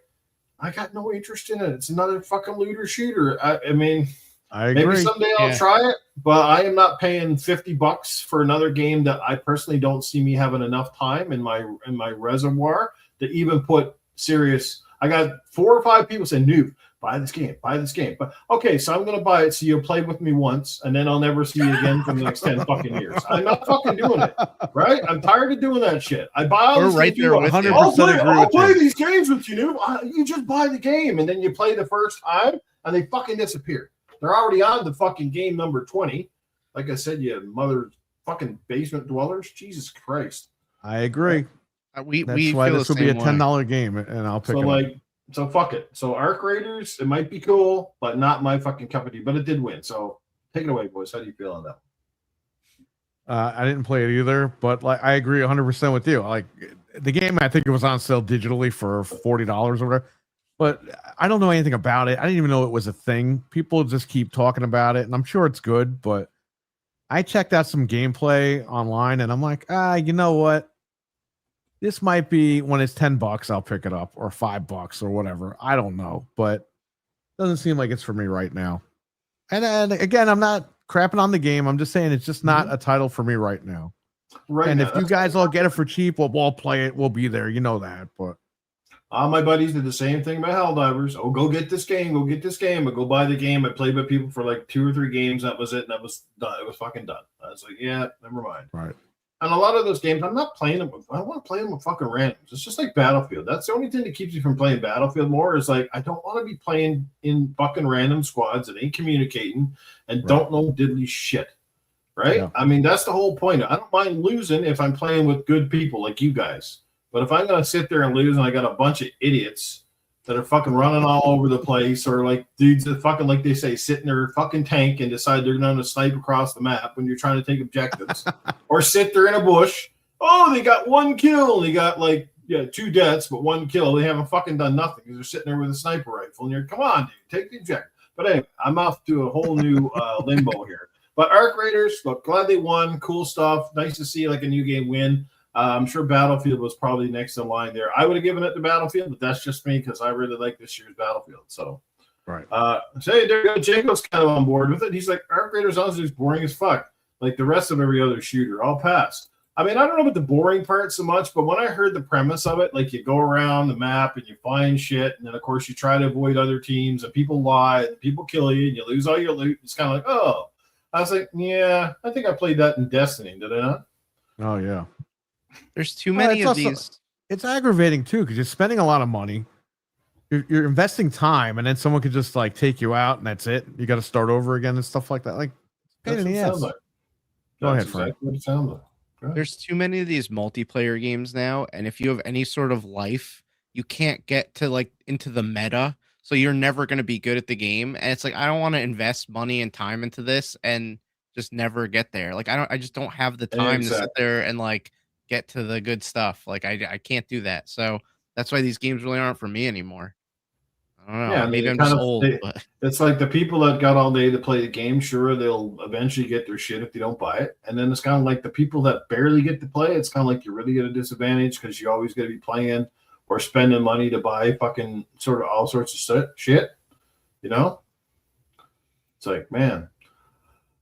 I got no interest in it. It's another fucking looter shooter. I mean, I agree. Maybe someday I'll try it, but I am not paying $50 for another game that I personally don't see me having enough time in my reservoir to even put serious. I got 4 or 5 people saying, "Newf, buy this game, buy this game." But okay, so I'm going to buy it. So you'll play with me once, and then I'll never see you again for the next 10 fucking years. I'm not fucking doing it, right? I'm tired of doing that shit. I buy all We're these right games. there with you. I'll play these games with you, Newf. You just buy the game, and then you play the first time, and they fucking disappear. They're already on the fucking game number 20. Like I said, you mother fucking basement dwellers. Jesus Christ. I agree. That's why this will be a $10 game, and I'll pick it up. So fuck it. So Arc Raiders, it might be cool, but not my fucking company. But it did win. So take it away, boys. How do you feel on that? I didn't play it either, but like I agree 100% with you. Like the game, I think it was on sale digitally for $40 or whatever. But I don't know anything about it. I didn't even know it was a thing. People just keep talking about it, and I'm sure it's good. But I checked out some gameplay online, and I'm like, you know what? This might be when it's $10, I'll pick it up, or $5 or whatever. I don't know, but it doesn't seem like it's for me right now. And again, I'm not crapping on the game. I'm just saying it's just not a title for me right now. Right. And if you guys all get it for cheap, we'll play it. We'll be there. You know that, but. All my buddies did the same thing by Helldivers. Oh, go get this game. Go get this game. I go buy the game. I played with people for like 2 or 3 games. That was it. And that was done. It was fucking done. I was like, yeah, never mind. Right. And a lot of those games, I'm not playing them. I don't want to play them with fucking randoms. It's just like Battlefield. That's the only thing that keeps you from playing Battlefield more is like, I don't want to be playing in fucking random squads that ain't communicating and don't know diddly shit. Right? Yeah. I mean, that's the whole point. I don't mind losing if I'm playing with good people like you guys. But if I'm going to sit there and lose and I got a bunch of idiots that are fucking running all over the place, or like dudes that fucking, like they say, sit in their fucking tank and decide they're going to snipe across the map when you're trying to take objectives, or sit there in a bush. Oh, they got 1 kill. They got like, 2 deaths, but 1 kill. They haven't fucking done nothing because they're sitting there with a sniper rifle. And you're, come on, dude, take the objective. But anyway, I'm off to a whole new limbo here. But Arc Raiders, look, glad they won. Cool stuff. Nice to see like a new game win. I'm sure Battlefield was probably next in line there. I would have given it to Battlefield, but that's just me because I really like this year's Battlefield. So, right. Say there you go. Jaco's kind of on board with it. He's like, Arc Raiders honestly is boring as fuck, like the rest of every other shooter. I'll pass. I mean, I don't know about the boring part so much, but when I heard the premise of it, like you go around the map and you find shit, and then of course you try to avoid other teams, and people lie, and people kill you, and you lose all your loot. It's kind of like, oh, I was like, yeah, I think I played that in Destiny, did I not? Oh yeah. There's too many of these. It's aggravating too because you're spending a lot of money. You're investing time, and then someone could just like take you out, and that's it. You got to start over again and stuff like that. Like, that's what it sounds like. Go ahead, Frank. Exactly what it sounds like. There's too many of these multiplayer games now, and if you have any sort of life, you can't get to like into the meta, so you're never going to be good at the game. And it's like I don't want to invest money and time into this and just never get there. Like I just don't have the time to sit there and like get to the good stuff. Like I can't do that. So that's why these games really aren't for me anymore. I don't know. Yeah, maybe I'm just old. But it's like the people that got all day to play the game, sure, they'll eventually get their shit if they don't buy it. And then it's kind of like the people that barely get to play, it's kind of like you're really at a disadvantage because you always got to be playing or spending money to buy fucking sort of all sorts of shit. You know? It's like, man.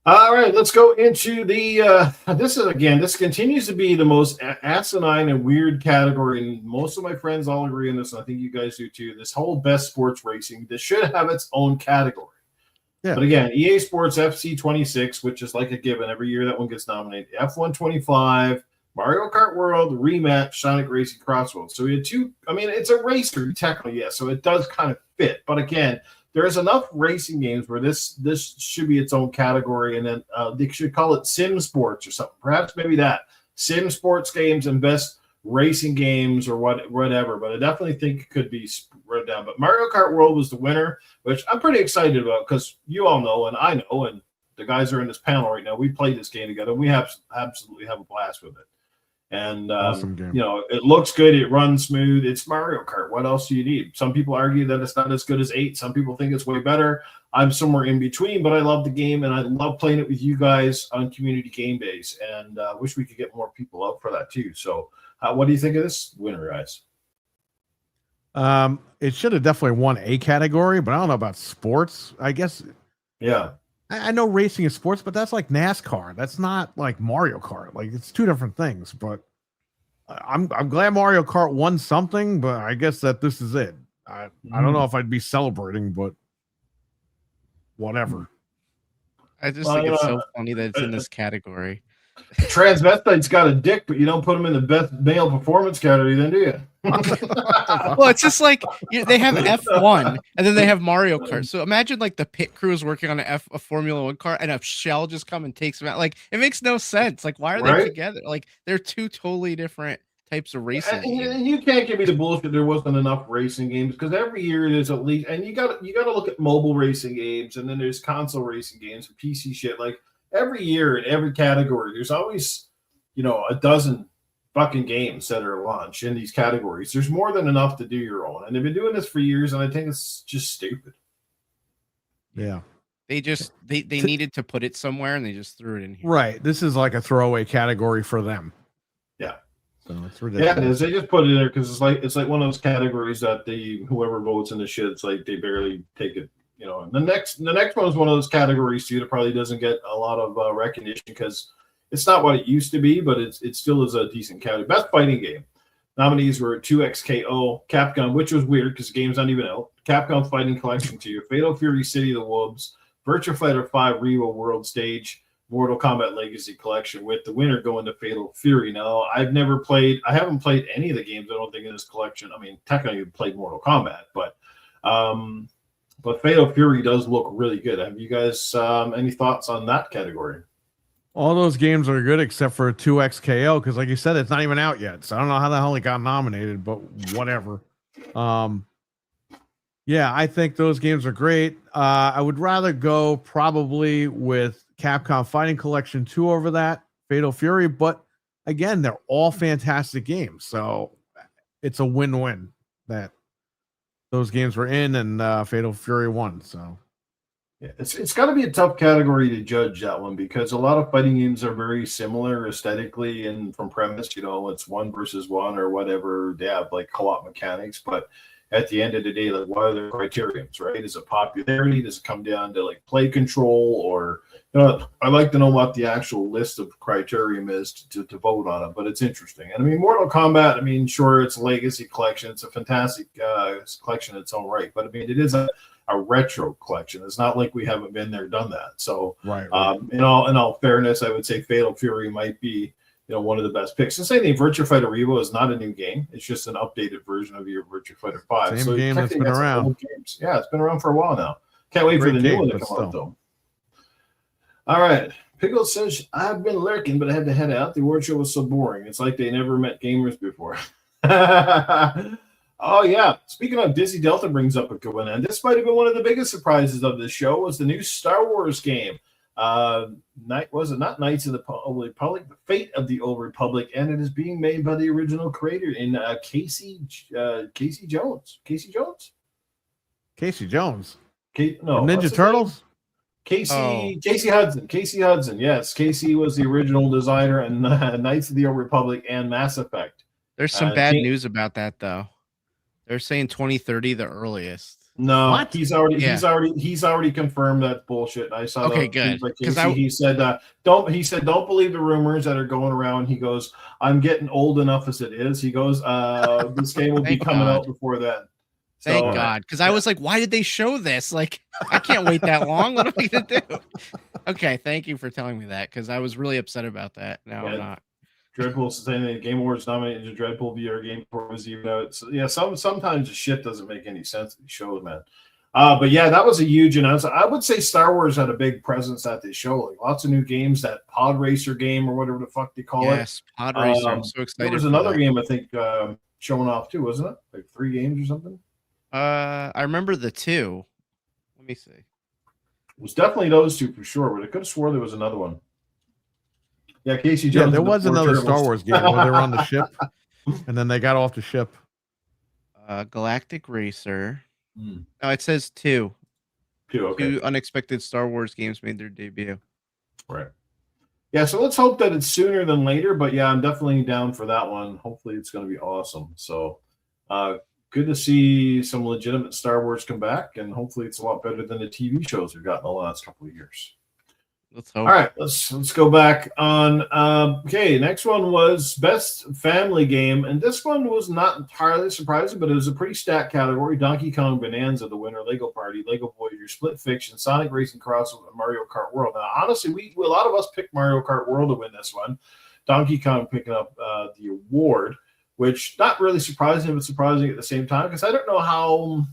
All right, let's go into the this continues to be the most asinine and weird category, and most of my friends all agree on this, and I think you guys do too. This whole best sports racing, this should have its own category. Yeah. But again, EA Sports FC 26, which is like a given every year that one gets nominated. F1 25, Mario Kart World rematch Sonic Racing Crossroads. So we had two. I mean, it's a racer technically, yes. So it does kind of fit. But again, there's enough racing games where this should be its own category, and then they should call it Sim Sports or something. Perhaps maybe that Sim Sports games and best racing games or whatever. But I definitely think it could be spread down. But Mario Kart World was the winner, which I'm pretty excited about because you all know, and I know, and the guys are in this panel right now. We played this game together. We absolutely have a blast with it. And Awesome game. you know, it looks good. It runs smooth. It's Mario Kart. What else do you need? Some people argue that it's not as good as 8. Some people think it's way better. I'm somewhere in between, but I love the game and I love playing it with you guys on community game days. And wish we could get more people up for that too. So, what do you think of this winner, guys? It should have definitely won a category, but I don't know about sports. I guess. Yeah. I know racing is sports, but that's like NASCAR. That's not like Mario Kart. Like it's two different things. But I'm glad Mario Kart won something, but I guess that this is it. I don't know if I'd be celebrating, but whatever. I just think it's so funny that it's in this category. Transvestite's got a dick, but you don't put him in the best male performance category, then do you? Well, it's just like they have F1 and then they have Mario Kart. So imagine like the pit crew is working on a Formula 1 car and a shell just come and takes them out. Like it makes no sense. Like why are they together? Like they're two totally different types of racing. And you can't give me the bullshit there wasn't enough racing games because every year there's at least, and you got to look at mobile racing games and then there's console racing games and PC shit. Like every year in every category, there's always, you know, a dozen fucking games that are launched in these categories. There's more than enough to do your own. And they've been doing this for years, and I think it's just stupid. Yeah. They needed to put it somewhere and they just threw it in here. Right. This is like a throwaway category for them. Yeah. So it's ridiculous. Yeah, it is. They just put it in there because it's like one of those categories that whoever votes in the shit, it's like they barely take it. You know, and the next one is one of those categories too that probably doesn't get a lot of recognition because it's not what it used to be, but it still is a decent category. Best fighting game nominees were 2XKO, Capcom, which was weird because the game's not even out. Capcom Fighting Collection 2, Fatal Fury City of the Wolves, Virtua Fighter 5 Revo World Stage, Mortal Kombat Legacy Collection, with the winner going to Fatal Fury. Now, I haven't played any of the games, I don't think, in this collection. I mean, technically, I played Mortal Kombat, but Fatal Fury does look really good. Have you guys any thoughts on that category? All those games are good except for 2XKO because, like you said, it's not even out yet. So I don't know how the hell it got nominated, but whatever. Yeah, I think those games are great. I would rather go probably with Capcom Fighting Collection 2 over that, Fatal Fury. But again, they're all fantastic games. So it's a win-win that those games were in and Fatal Fury won. So yeah, it's got to be a tough category to judge that one because a lot of fighting games are very similar aesthetically and from premise. You know, it's 1 versus 1 or whatever. They have like co-op mechanics, but at the end of the day, like what are the criterions, right? Is it popularity? Does it come down to like play control, or you know? I'd like to know what the actual list of criterion is to vote on it. But it's interesting, and I mean, Mortal Kombat. I mean, sure, it's a legacy collection. It's a fantastic collection in its own right, but I mean, it is a retro collection. It's not like we haven't been there, done that. So, right. In all fairness, I would say Fatal Fury might be, you know, one of the best picks. The same thing, Virtua Fighter Revo is not a new game. It's just an updated version of your Virtua Fighter 5. Same game that's been around. Yeah, it's been around for a while now. Can't wait for the new one to come out, though. All right. Pickle says, I've been lurking, but I had to head out. The award show was so boring. It's like they never met gamers before. Oh, yeah. Speaking of, Dizzy Delta brings up a good one. And this might have been one of the biggest surprises of this show was the new Star Wars game. Was it not Knights of the Old Republic, the Fate of the Old Republic, and it is being made by the original creator in Casey Jones. Casey Jones? Ninja Turtles? Casey Hudson. Casey Hudson, yes. Casey was the original designer in Knights of the Old Republic and Mass Effect. There's some bad news about that, though. They're saying 2030 the earliest. No, what? he's already confirmed that bullshit. I saw okay, good. Like he said don't believe the rumors that are going around. He goes, I'm getting old enough as it is. He goes, this game will be coming out before then. Thank God, because I was like, why did they show this? Like, I can't wait that long. What am I gonna do? Okay, thank you for telling me that because I was really upset about that. No, I'm not. Dreadpool's saying that Game Awards nominated the Dreadpool VR game before it was even out. So, yeah, sometimes the shit doesn't make any sense. These shows, man. But yeah, that was a huge announcement. I would say Star Wars had a big presence at this show. Like lots of new games, that Pod Racer game or whatever the fuck they call it. Yes, Pod Racer. I'm so excited. There was another game I think showing off too, wasn't it? Like 3 games or something. I remember the 2. Let me see. It was definitely those 2 for sure, but I could have swore there was another one. Yeah, Casey Jones. Yeah, there was another Star Wars game where they were on the ship, and then they got off the ship. Galactic Racer. No, it says 2. 2, okay. 2 unexpected Star Wars games made their debut. Right. Yeah, so let's hope that it's sooner than later. But yeah, I'm definitely down for that one. Hopefully, it's going to be awesome. So, good to see some legitimate Star Wars come back, and hopefully, it's a lot better than the TV shows we've got in the last couple of years. Let's hope. All right, let's go back on. Okay, next one was best family game, and this one was not entirely surprising, but it was a pretty stacked category. Donkey Kong Bonanza, the winner. Lego Party, Lego Voyager, Split Fiction, Sonic Racing Crossover, and Mario Kart World. Now, honestly, a lot of us picked Mario Kart World to win this one. Donkey Kong picking up the award, which not really surprising, but surprising at the same time because I don't know how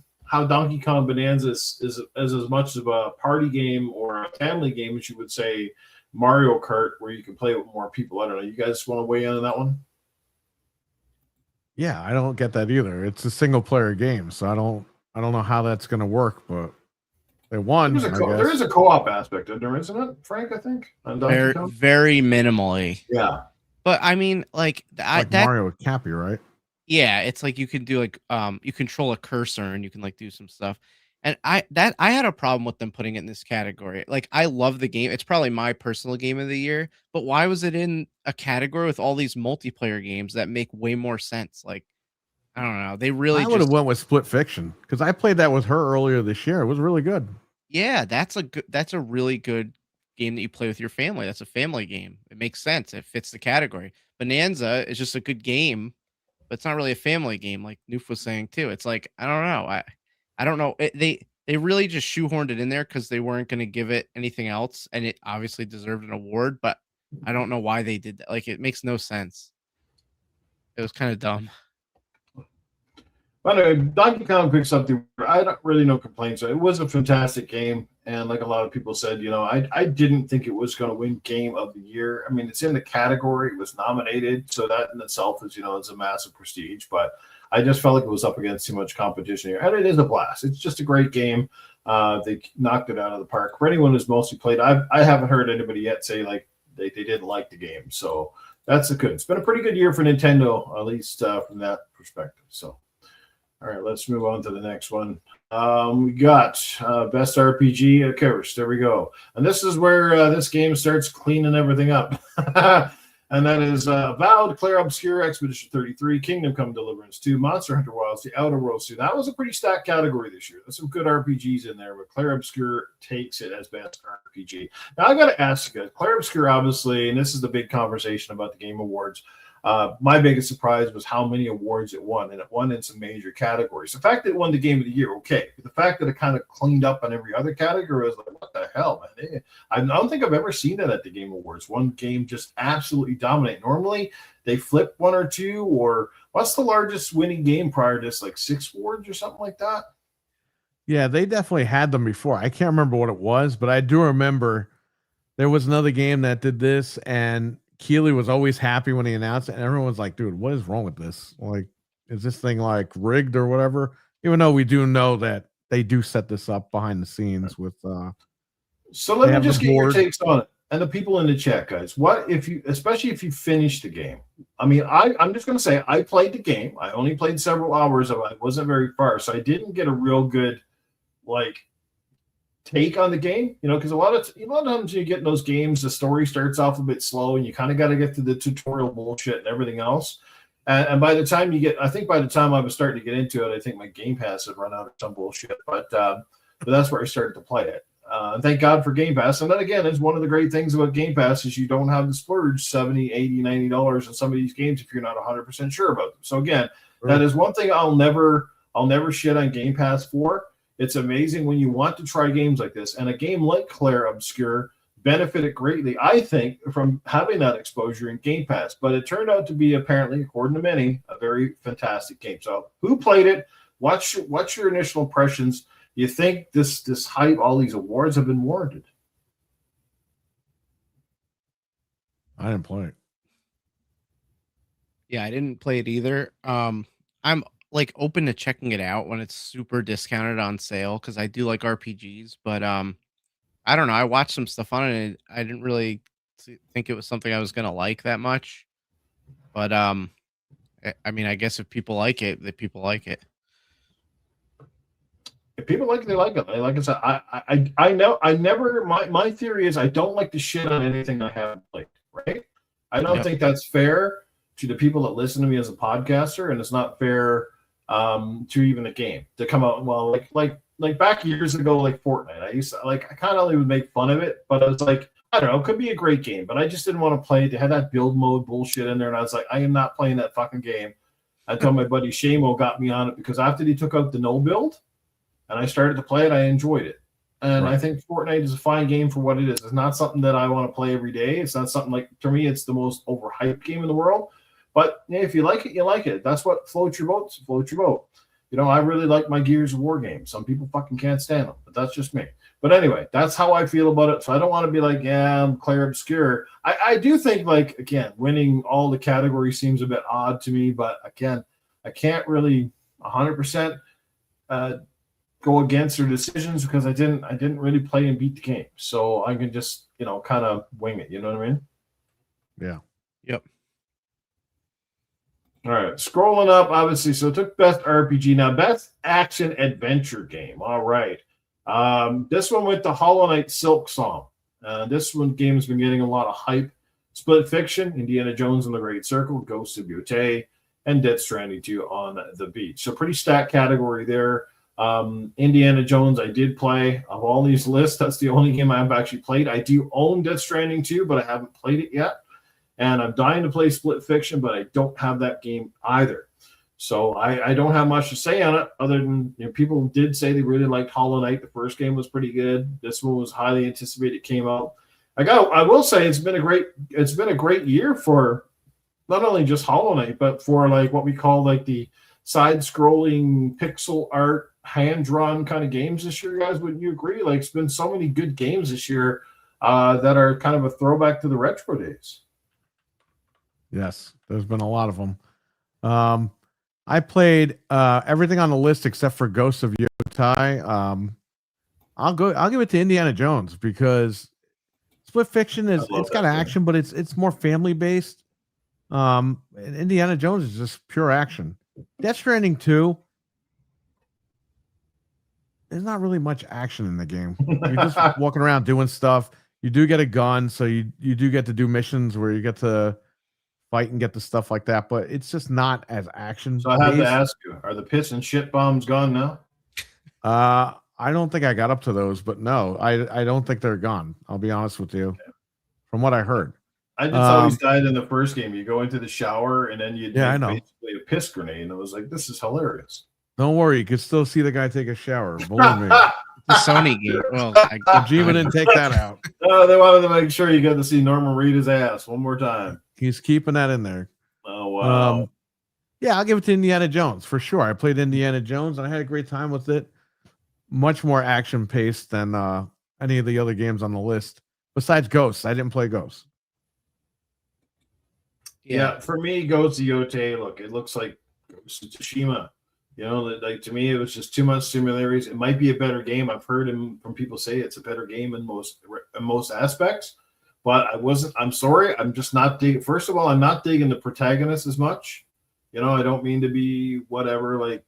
Donkey Kong Bonanza is as much of a party game or a family game as you would say Mario Kart, where you can play with more people. I don't know. You guys want to weigh in on that one? Yeah, I don't get that either. It's a single player game, so I don't know how that's going to work, but they won. There is a co-op aspect, isn't it, Frank? I think very minimally. Yeah, but I mean, like Mario with Cappy, right? Yeah, it's like you can do like you control a cursor and you can like do some stuff. And I had a problem with them putting it in this category. Like I love the game. It's probably my personal game of the year, but why was it in a category with all these multiplayer games that make way more sense? Like I don't know. They really I would have went with Split Fiction because I played that with her earlier this year. It was really good. Yeah, that's a really good game that you play with your family. That's a family game. It makes sense. It fits the category. Bonanza is just a good game. But it's not really a family game, like Newf was saying too. It's like I don't know. I don't know. They really just shoehorned it in there because they weren't going to give it anything else, and it obviously deserved an award. But I don't know why they did that. Like it makes no sense. It was kind of dumb. But anyway, Donkey Kong picks up the. I don't really no complaints. It was a fantastic game, and like a lot of people said, I didn't think it was going to win Game of the Year. I mean, it's in the category. It was nominated, so that in itself is it's a massive prestige. But I just felt like it was up against too much competition here, and it is a blast. It's just a great game. They knocked it out of the park. For anyone who's mostly played, I haven't heard anybody yet say like they didn't like the game. So that's good. It's been a pretty good year for Nintendo, at least from that perspective. So. All right, let's move on to the next one. We got Best RPG at Kivers. There we go. And this is where this game starts cleaning everything up. And that is Avowed, Claire Obscure, Expedition 33, Kingdom Come Deliverance 2, Monster Hunter Wilds, The Outer Worlds 2. That was a pretty stacked category this year. There's some good RPGs in there, but Claire Obscure takes it as Best RPG. Now, I got to ask you, Claire Obscure, obviously, and this is the big conversation about the Game Awards, my biggest surprise was how many awards it won, and it won in some major categories. The fact that it won the Game of the Year, okay. But the fact that it kind of cleaned up on every other category was like, what the hell, man? I don't think I've ever seen that at the Game Awards. One game just absolutely dominate. Normally, they flip one or two, or what's the largest winning game prior to this, like 6 awards or something like that? Yeah, they definitely had them before. I can't remember what it was, but I do remember there was another game that did this, and Keeley was always happy when he announced it, and everyone was like, dude, what is wrong with this? Like, is this thing like rigged or whatever? Even though we do know that they do set this up behind the scenes with so let me just get your takes on it. And the people in the chat, guys. What if you, especially if you finish the game? I mean, I'm just gonna say I played the game. I only played several hours of it. I wasn't very far, so I didn't get a real good take on the game, because a lot of times you get in those games, the story starts off a bit slow, and you kind of got to get to the tutorial bullshit and everything else. And by the time I think by the time I was starting to get into it, I think my Game Pass had run out of some bullshit. But that's where I started to play it. And thank God for Game Pass. And then again, it's one of the great things about Game Pass is you don't have to splurge $70, $80, $90 on some of these games if you're not 100% sure about them. So again, that is one thing I'll never shit on Game Pass for. It's amazing when you want to try games like this, and a game like Claire Obscure benefited greatly, I think, from having that exposure in Game Pass. But it turned out to be, apparently, according to many, a very fantastic game. So who played it? What's your initial impressions? You think this hype, all these awards have been warranted? I didn't play it. Yeah, I didn't play it either. I'm like open to checking it out when it's super discounted on sale because I do like RPGs. But I don't know. I watched some stuff on it, and I didn't really think it was something I was gonna like that much. But I mean, I guess if people like it, the people like it. If people like it, they like it. Like I said, I know I never. My theory is I don't like to shit on anything I haven't played. Right? I don't think that's fair to the people that listen to me as a podcaster, and it's not fair to even a game to come out. Well, like back years ago, like Fortnite, I kind of would make fun of it, but it's like, I don't know, it could be a great game, but I just didn't want to play it. They had that build mode bullshit in there, and I was like, I am not playing that fucking game until my buddy Shamo got me on it, because after he took out the no build and I started to play it, I enjoyed it. And I think Fortnite is a fine game for what it is. It's not something that I want to play every day. It's not something like, to me, it's the most overhyped game in the world. But if you like it, you like it. That's what floats your boat. Floats your boat. You know, I really like my Gears of War games. Some people fucking can't stand them, but that's just me. But anyway, that's how I feel about it. So I don't want to be like, yeah, I'm Claire Obscure. I do think, like, again, winning all the categories seems a bit odd to me. But again, I can't really 100% go against their decisions because I didn't really play and beat the game. So I can just, kind of wing it. You know what I mean? Yeah. Yep. All right, scrolling up, obviously. So it took best RPG. Now, best action adventure game. All right. This one went to Hollow Knight Silk Song. This game has been getting a lot of hype. Split Fiction, Indiana Jones and the Great Circle, Ghost of Yotei, and Death Stranding 2 on the Beach. So pretty stacked category there. Indiana Jones, I did play. Of all these lists, that's the only game I've actually played. I do own Death Stranding 2, but I haven't played it yet. And I'm dying to play Split Fiction, but I don't have that game either. So I don't have much to say on it other than, people did say they really liked Hollow Knight. The first game was pretty good. This one was highly anticipated. It came out. I will say it's been a great year for not only just Hollow Knight, but for like what we call like the side-scrolling pixel art, hand-drawn kind of games this year, guys. Wouldn't you agree? Like, it's been so many good games this year that are kind of a throwback to the retro days. Yes, there's been a lot of them. I played everything on the list except for Ghosts of Yotei. I'll give it to Indiana Jones because Split Fiction it's got action, but it's more family based. And Indiana Jones is just pure action. Death Stranding 2, there's not really much action in the game. You're just walking around doing stuff. You do get a gun, so you do get to do missions where you get to fight and get the stuff like that, but it's just not as action. So I have to ask you, are the piss and shit bombs gone now? I don't think I got up to those, but no, I don't think they're gone. I'll be honest with you. Okay. From what I heard. I just always died in the first game. You go into the shower and then you basically a piss grenade, and I was like, this is hilarious. Don't worry, you can still see the guy take a shower. Believe me. The Sony game. Well, Kojima didn't take that out. They wanted to make sure you got to see Norman Reedus' ass one more time. He's keeping that in there. Oh, wow. Yeah, I'll give it to Indiana Jones for sure. I played Indiana Jones and I had a great time with it. Much more action paced than any of the other games on the list. Besides Ghosts, I didn't play Ghosts. Yeah, for me, Ghost of Yotei, look, it looks like Ghost of Tsushima. Like, to me, it was just too much similarities. It might be a better game. I've heard from people say it's a better game in most aspects, but I'm sorry. I'm just not digging. First of all, I'm not digging the protagonist as much. I don't mean to be whatever, like,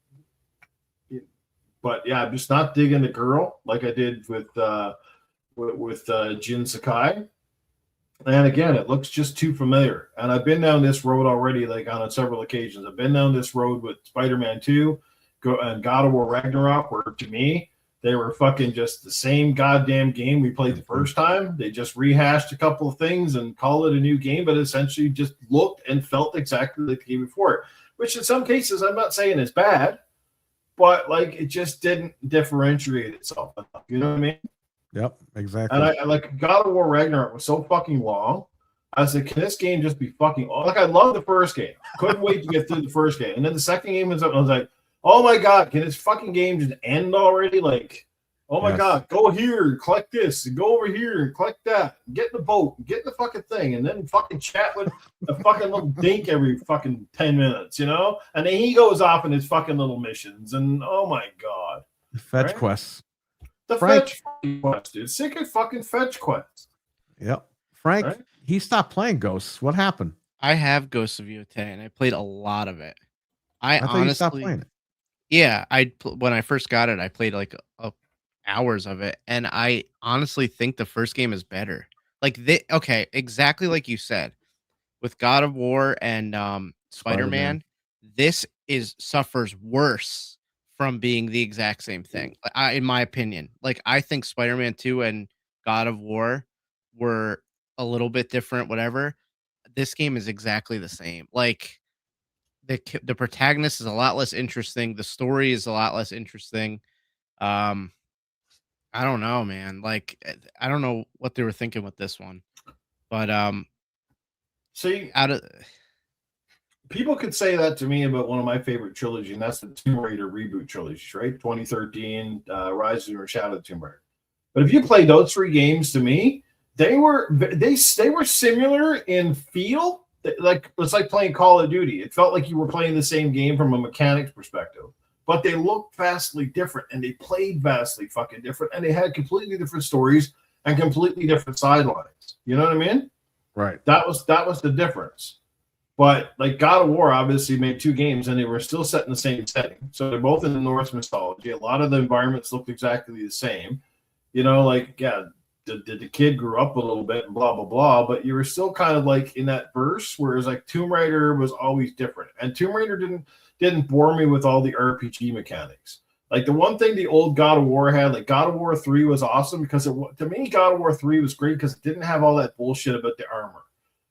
but yeah, I'm just not digging the girl like I did with Jin Sakai. And again, it looks just too familiar. And I've been down this road already, like on several occasions. I've been down this road with Spider-Man 2 and God of War Ragnarok, where to me, they were fucking just the same goddamn game we played the first time. They just rehashed a couple of things and call it a new game, but essentially just looked and felt exactly like the game before, which in some cases I'm not saying is bad, but like it just didn't differentiate itself. You know what I mean? Yep, exactly. And I like God of War Ragnarok was so fucking long. I was like, can this game just be fucking like I love the first game. Couldn't wait to get through the first game. And then the second game was up, and I was like, oh my god, can this fucking game just end already? Like, oh my god, go here, collect this, and go over here and collect that. Get in the boat, get in the fucking thing, and then fucking chat with the fucking little dink every fucking 10 minutes, you know? And then he goes off in his fucking little missions, and oh my god. The fetch quests. The fetch quest, dude. Sick of fucking fetch quests. Yep. Frank, he stopped playing Ghosts. What happened? I have Ghosts of Yotei, and I played a lot of it. I thought honestly you stopped playing it. Yeah, when I first got it, I played like hours of it, and I honestly think the first game is better. Like okay, exactly like you said, with God of War and Spider-Man, this suffers worse from being the exact same thing. In my opinion, like I think Spider-Man 2 and God of War were a little bit different, whatever. This game is exactly the same. Like the protagonist is a lot less interesting. The story is a lot less interesting. I don't know, man. Like I don't know what they were thinking with this one, but see, out of people could say that to me about one of my favorite trilogies, and that's the Tomb Raider reboot trilogies, right? 2013, Rise of the Shadow of the Tomb Raider. But if you play those three games, to me, they were similar in feel. Like it's like playing Call of Duty. It felt like you were playing the same game from a mechanics perspective, but they looked vastly different, and they played vastly fucking different, and they had completely different stories and completely different sidelines. You know what I mean? Right. That was the difference. But like God of War obviously made two games, and they were still set in the same setting. So they're both in the Norse mythology. A lot of the environments looked exactly the same. You know, like, yeah, the kid grew up a little bit and blah, blah, blah. But you were still kind of like in that verse, whereas like Tomb Raider was always different. And Tomb Raider didn't bore me with all the RPG mechanics. Like the one thing the old God of War had, like God of War 3 was awesome because to me, God of War 3 was great because it didn't have all that bullshit about the armor.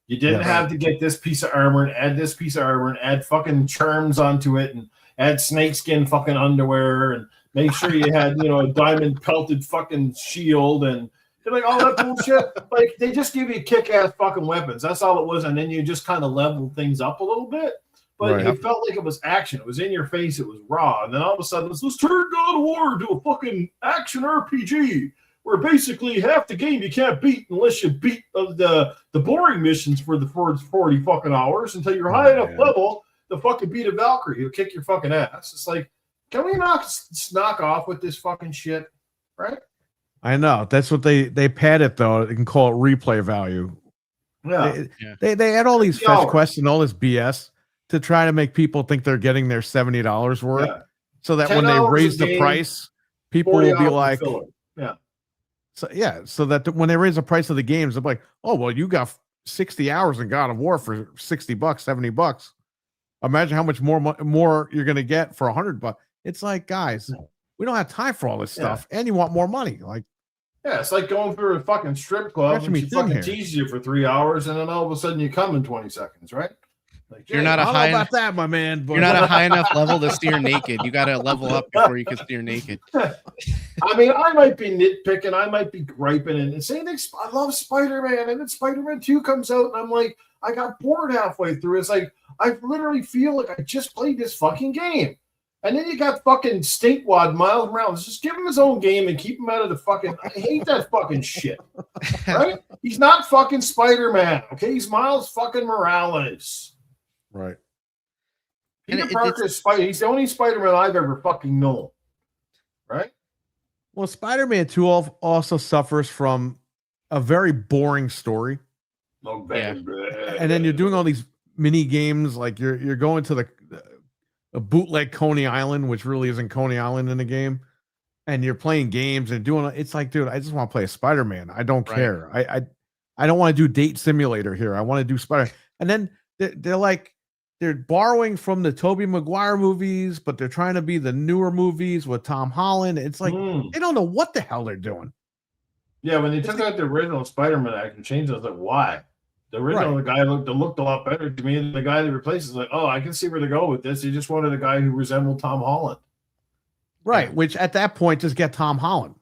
You didn't have to get this piece of armor and add this piece of armor and add fucking charms onto it and add snakeskin fucking underwear and make sure you had, you know, a diamond pelted fucking shield and like all that bullshit. Like they just give you kick-ass fucking weapons. That's all it was. And then you just kind of leveled things up a little bit. But it felt like it was action. It was in your face. It was raw. And then all of a sudden, let's turn God of War into a fucking action RPG. Where basically half the game you can't beat unless you beat the boring missions for the first 40 fucking hours until you're high enough level to fucking beat a Valkyrie. He'll kick your fucking ass. It's like, can we knock off with this fucking shit? Right? I know. That's what they pad it though. They can call it replay value. Yeah. They add all these fetch quests and all this BS to try to make people think they're getting their $70 worth. Yeah. So that when they raise the price, people will be like, so that when they raise the price of the games, they're like, oh, well, you got 60 hours in God of War for $60, $70. Imagine how much more you're going to get for $100. It's like, guys, we don't have time for all this stuff, and you want more money. Like, yeah, it's like going through a fucking strip club and she fucking teases you for 3 hours, and then all of a sudden you come in 20 seconds, right? Like, you're not a high about that, my man. But you're not a high enough level to steer naked. You got to level up before you can steer naked. I mean, I might be nitpicking, I might be griping, and saying I love Spider-Man, and then Spider-Man 2 comes out, and I'm like, I got bored halfway through. It's like I literally feel like I just played this fucking game. And then you got fucking Stinkwad Miles Morales. Just give him his own game and keep him out of the fucking. I hate that fucking shit. Right? He's not fucking Spider-Man. Okay, he's Miles fucking Morales. Right. Peter Parker is Spider. He's the only Spider-Man I've ever fucking known. Right? Well, Spider-Man 2 also suffers from a very boring story. Oh, bad. And then you're doing all these mini games, like you're going to a bootleg Coney Island, which really isn't Coney Island in the game, and you're playing games and doing it's like, dude, I just want to play a Spider-Man. I don't care. I don't want to do Date Simulator here. I want to do Spider. And then they're borrowing from the Tobey Maguire movies, but they're trying to be the newer movies with Tom Holland. It's like they don't know what the hell they're doing. Yeah, when they took out the original Spider-Man act and changed it, I was like, why? The original guy looked a lot better to me than the guy they replaced is like, oh, I can see where to go with this. He just wanted a guy who resembled Tom Holland. Right, which at that point, just get Tom Holland.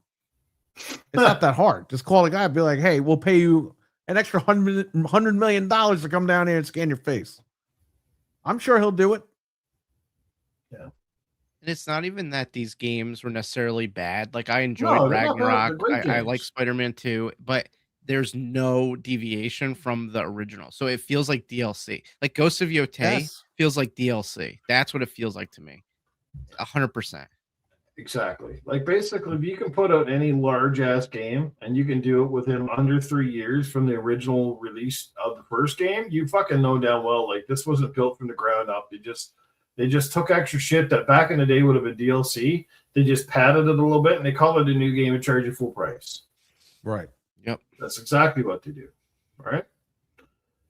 It's not that hard. Just call the guy and be like, hey, we'll pay you an extra $100 million to come down here and scan your face. I'm sure he'll do it. Yeah. And it's not even that these games were necessarily bad. Like I enjoyed they're not bad. They're Ragnarok. great I like games. Spider-Man 2, but there's no deviation from the original. So it feels like DLC. Like Ghost of Yotei feels like DLC. That's what it feels like to me. 100%. Exactly. Like basically, if you can put out any large ass game and you can do it within under 3 years from the original release of the first game, you fucking know damn well like this wasn't built from the ground up. They just took extra shit that back in the day would have been DLC. They just padded it a little bit and they call it a new game and charge you full price. Right. Yep. That's exactly what they do. All right.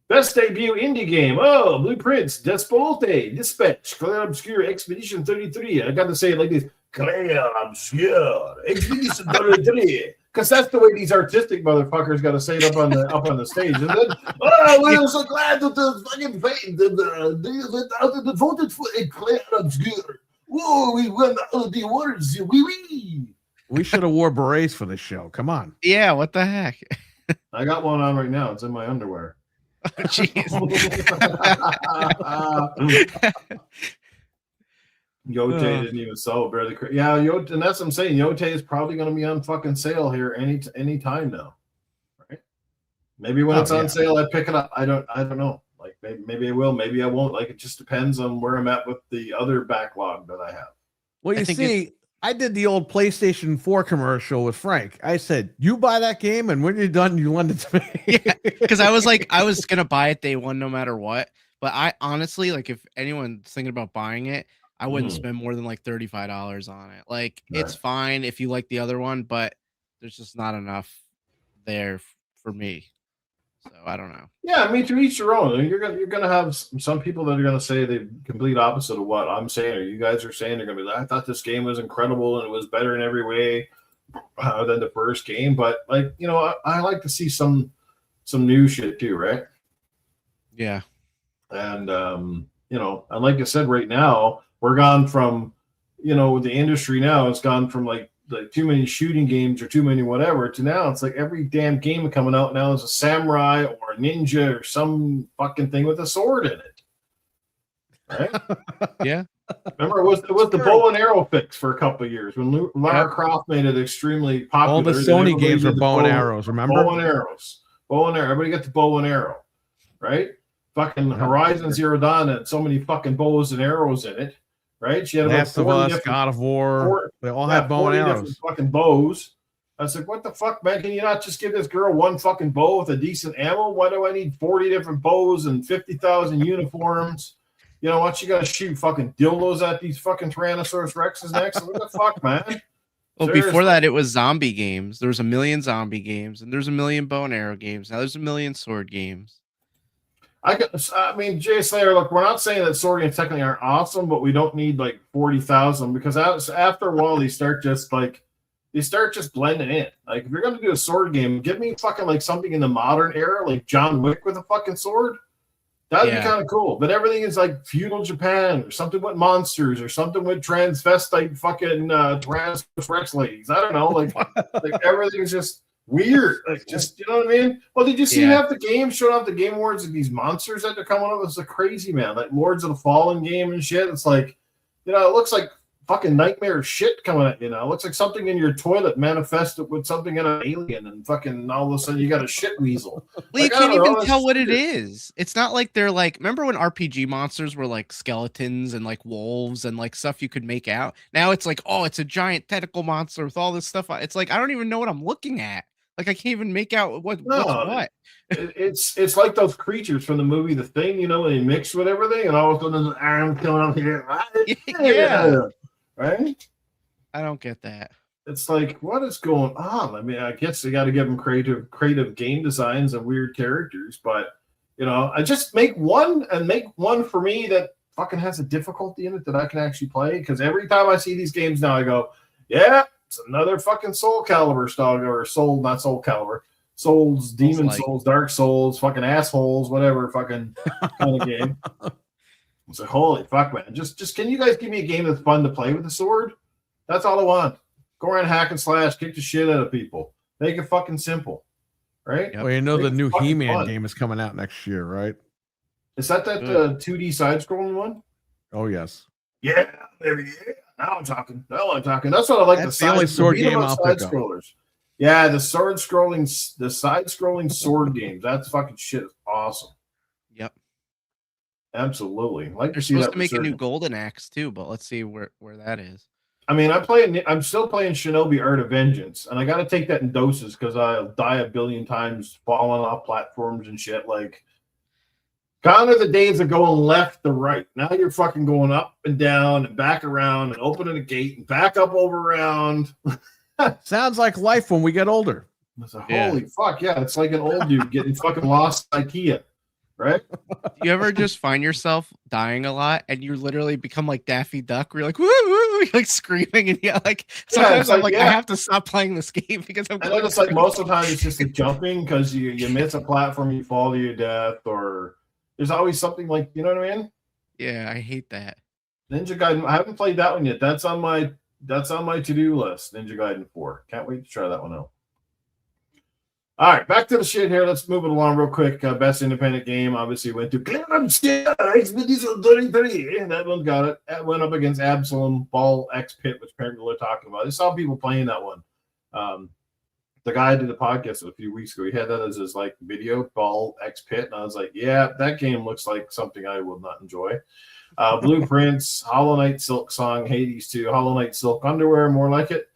Best debut indie game. Oh, Blueprints, Despote, Dispatch, Clair Obscure, Expedition 33. I got to say it like this. Clair Obscure, Expedition 33. Because that's the way these artistic motherfuckers got to say it up on the stage. And then, we're so glad that the fucking they voted for a Clair Obscure. Whoa, we won the awards. We should have wore berets for this show. Come on. Yeah, what the heck? I got one on right now. It's in my underwear. Jeez. Yote didn't even sell barely. Yeah, Yote, and that's what I'm saying. Yote is probably going to be on fucking sale here any time now, right? Maybe when it's on sale, I pick it up. I don't know. Like maybe I will, maybe I won't. Like it just depends on where I'm at with the other backlog that I have. Well, you see, I did the old PlayStation 4 commercial with Frank. I said, you buy that game, and when you're done, you lend it to me. Yeah, because I was like, I was going to buy it day one no matter what. But I honestly, like, if anyone's thinking about buying it, I wouldn't spend more than like $35 on it. Like, it's fine if you like the other one, but there's just not enough there for me. So I don't know. Yeah, I mean, to each your own. You're gonna have some people that are gonna say the complete opposite of what I'm saying, or you guys are saying. They're gonna be like, I thought this game was incredible and it was better in every way than the first game. But like, you know, I like to see some new shit too, right? Yeah. And you know, and like I said, right now we're gone from, you know, the industry now. It's gone from like too many shooting games or too many whatever to now it's like every damn game coming out now is a samurai or a ninja or some fucking thing with a sword in it, right? Yeah. Remember it was the bow and arrow fix for a couple of years when Lara Croft made it extremely popular. All the Sony games were bow and arrows, remember? Bow and arrow. Everybody got the bow and arrow, right? Fucking Horizon Zero Dawn had so many fucking bows and arrows in it. Right? She had Last of Us, God of War. They all had bow and arrows. Fucking bows. I was like, what the fuck, man? Can you not just give this girl one fucking bow with a decent ammo? Why do I need 40 different bows and 50,000 uniforms? You know what? You got to shoot fucking dildos at these fucking Tyrannosaurus Rexes next. What the fuck, man? Well, before that, it was zombie games. There was a million zombie games, and there's a million bow and arrow games. Now there's a million sword games. I mean, Jay Slayer, look, we're not saying that sword games technically aren't awesome, but we don't need like 40,000 because after a while they start just blending in. Like if you're gonna do a sword game, give me fucking like something in the modern era, like John Wick with a fucking sword. That'd be kind of cool. But everything is like feudal Japan or something with monsters or something with transvestite fucking Tyrannosaurus Rex ladies. I don't know, like everything's just weird, like just you know what I mean. Well, did you see half the game showing up the Game Awards of these monsters that they're coming up with? It's like crazy, man. Like Lords of the Fallen game and shit. It's like, you know, it looks like fucking nightmare shit coming at you now. It looks like something in your toilet manifested with something in an alien, and fucking all of a sudden you got a shit weasel. Well, like, you can't even tell what it is. It's not like they're like. Remember when RPG monsters were like skeletons and like wolves and like stuff you could make out? Now it's like, oh, it's a giant tentacle monster with all this stuff. It's like I don't even know what I'm looking at. Like I can't even make out what's what. It's like those creatures from the movie The Thing, you know, when they mix with everything, and all of a sudden there's an arm coming up here. Yeah. Right? I don't get that. It's like, what is going on? I mean, I guess they got to give them creative game designs and weird characters, but you know, I just make one for me that fucking has a difficulty in it that I can actually play. Because every time I see these games now, I go, yeah. It's another fucking Soul Calibur style, or not Soul Calibur, Souls, Demon Souls, Dark Souls, fucking assholes, whatever fucking kind of game. It's like, holy fuck, man. Just can you guys give me a game that's fun to play with a sword? That's all I want. Go around, hack and slash, kick the shit out of people. Make it fucking simple, right? Well, you know Make the it new fucking He-Man fun. game is coming out next year, right? Is that 2D side-scrolling one? Oh yes. Yeah, baby. Yeah. Now I'm talking. That's what I like. That's the only sword game I'll side pick up. scrollers. Yeah, the side-scrolling sword games. That's fucking shit. Is awesome. Yep. Absolutely. I'd like They're to see supposed that to make a new resurgence. Golden Axe too, but let's see where that is. I mean, I'm still playing Shinobi Art of Vengeance, and I got to take that in doses because I'll die a billion times falling off platforms and shit. Like, gone are the days of going left to right. Now you're fucking going up and down and back around and opening a gate and back up over around. Sounds like life when we get older. Holy fuck, yeah. It's like an old dude getting fucking lost in IKEA, right? Do you ever just find yourself dying a lot and you literally become like Daffy Duck where you're like, woo, woo, you're like screaming and yeah, like sometimes I'm like, I have to stop playing this game because I'm and then it's like most of the time it's just a jumping because you miss a platform, you fall to your death, or there's always something like, you know what I mean? Yeah, I hate that. Ninja Gaiden, I haven't played that one yet. That's on my to-do list. Ninja Gaiden 4. Can't wait to try that one out. All right, back to the shit here. Let's move it along real quick. Best independent game obviously went to Expedition 33. That one got it. That went up against Absalom Ball X Pit, which people are talking about. I saw people playing that one. The guy did the podcast a few weeks ago. He had that as his like video, Ball X Pit, and I was like, yeah, that game looks like something I will not enjoy. Blueprints, Hollow Knight Silk Song, Hades 2, Hollow Knight Silk Underwear, more like it.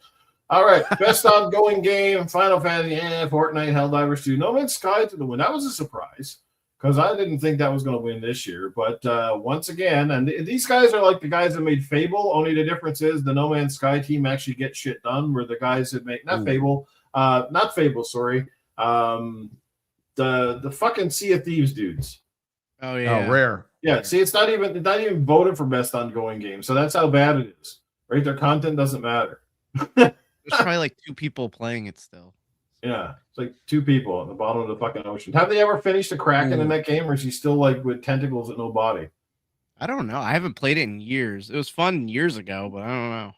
All right, best ongoing game, Final Fantasy, Fortnite, Helldivers 2, No Man's Sky to the win. That was a surprise because I didn't think that was going to win this year. But once again, and these guys are like the guys that made Fable, only the difference is the No Man's Sky team actually gets shit done, where the guys that make, not Fable, sorry, the fucking Sea of Thieves dudes. Oh, yeah. Oh, Rare. Yeah, see, it's not even voted for best ongoing game, so that's how bad it is, right? Their content doesn't matter. There's probably like 2 people playing it still. Yeah, it's like 2 people at the bottom of the fucking ocean. Have they ever finished a Kraken in that game, or is he still like with tentacles and no body? I don't know. I haven't played it in years. It was fun years ago, but I don't know.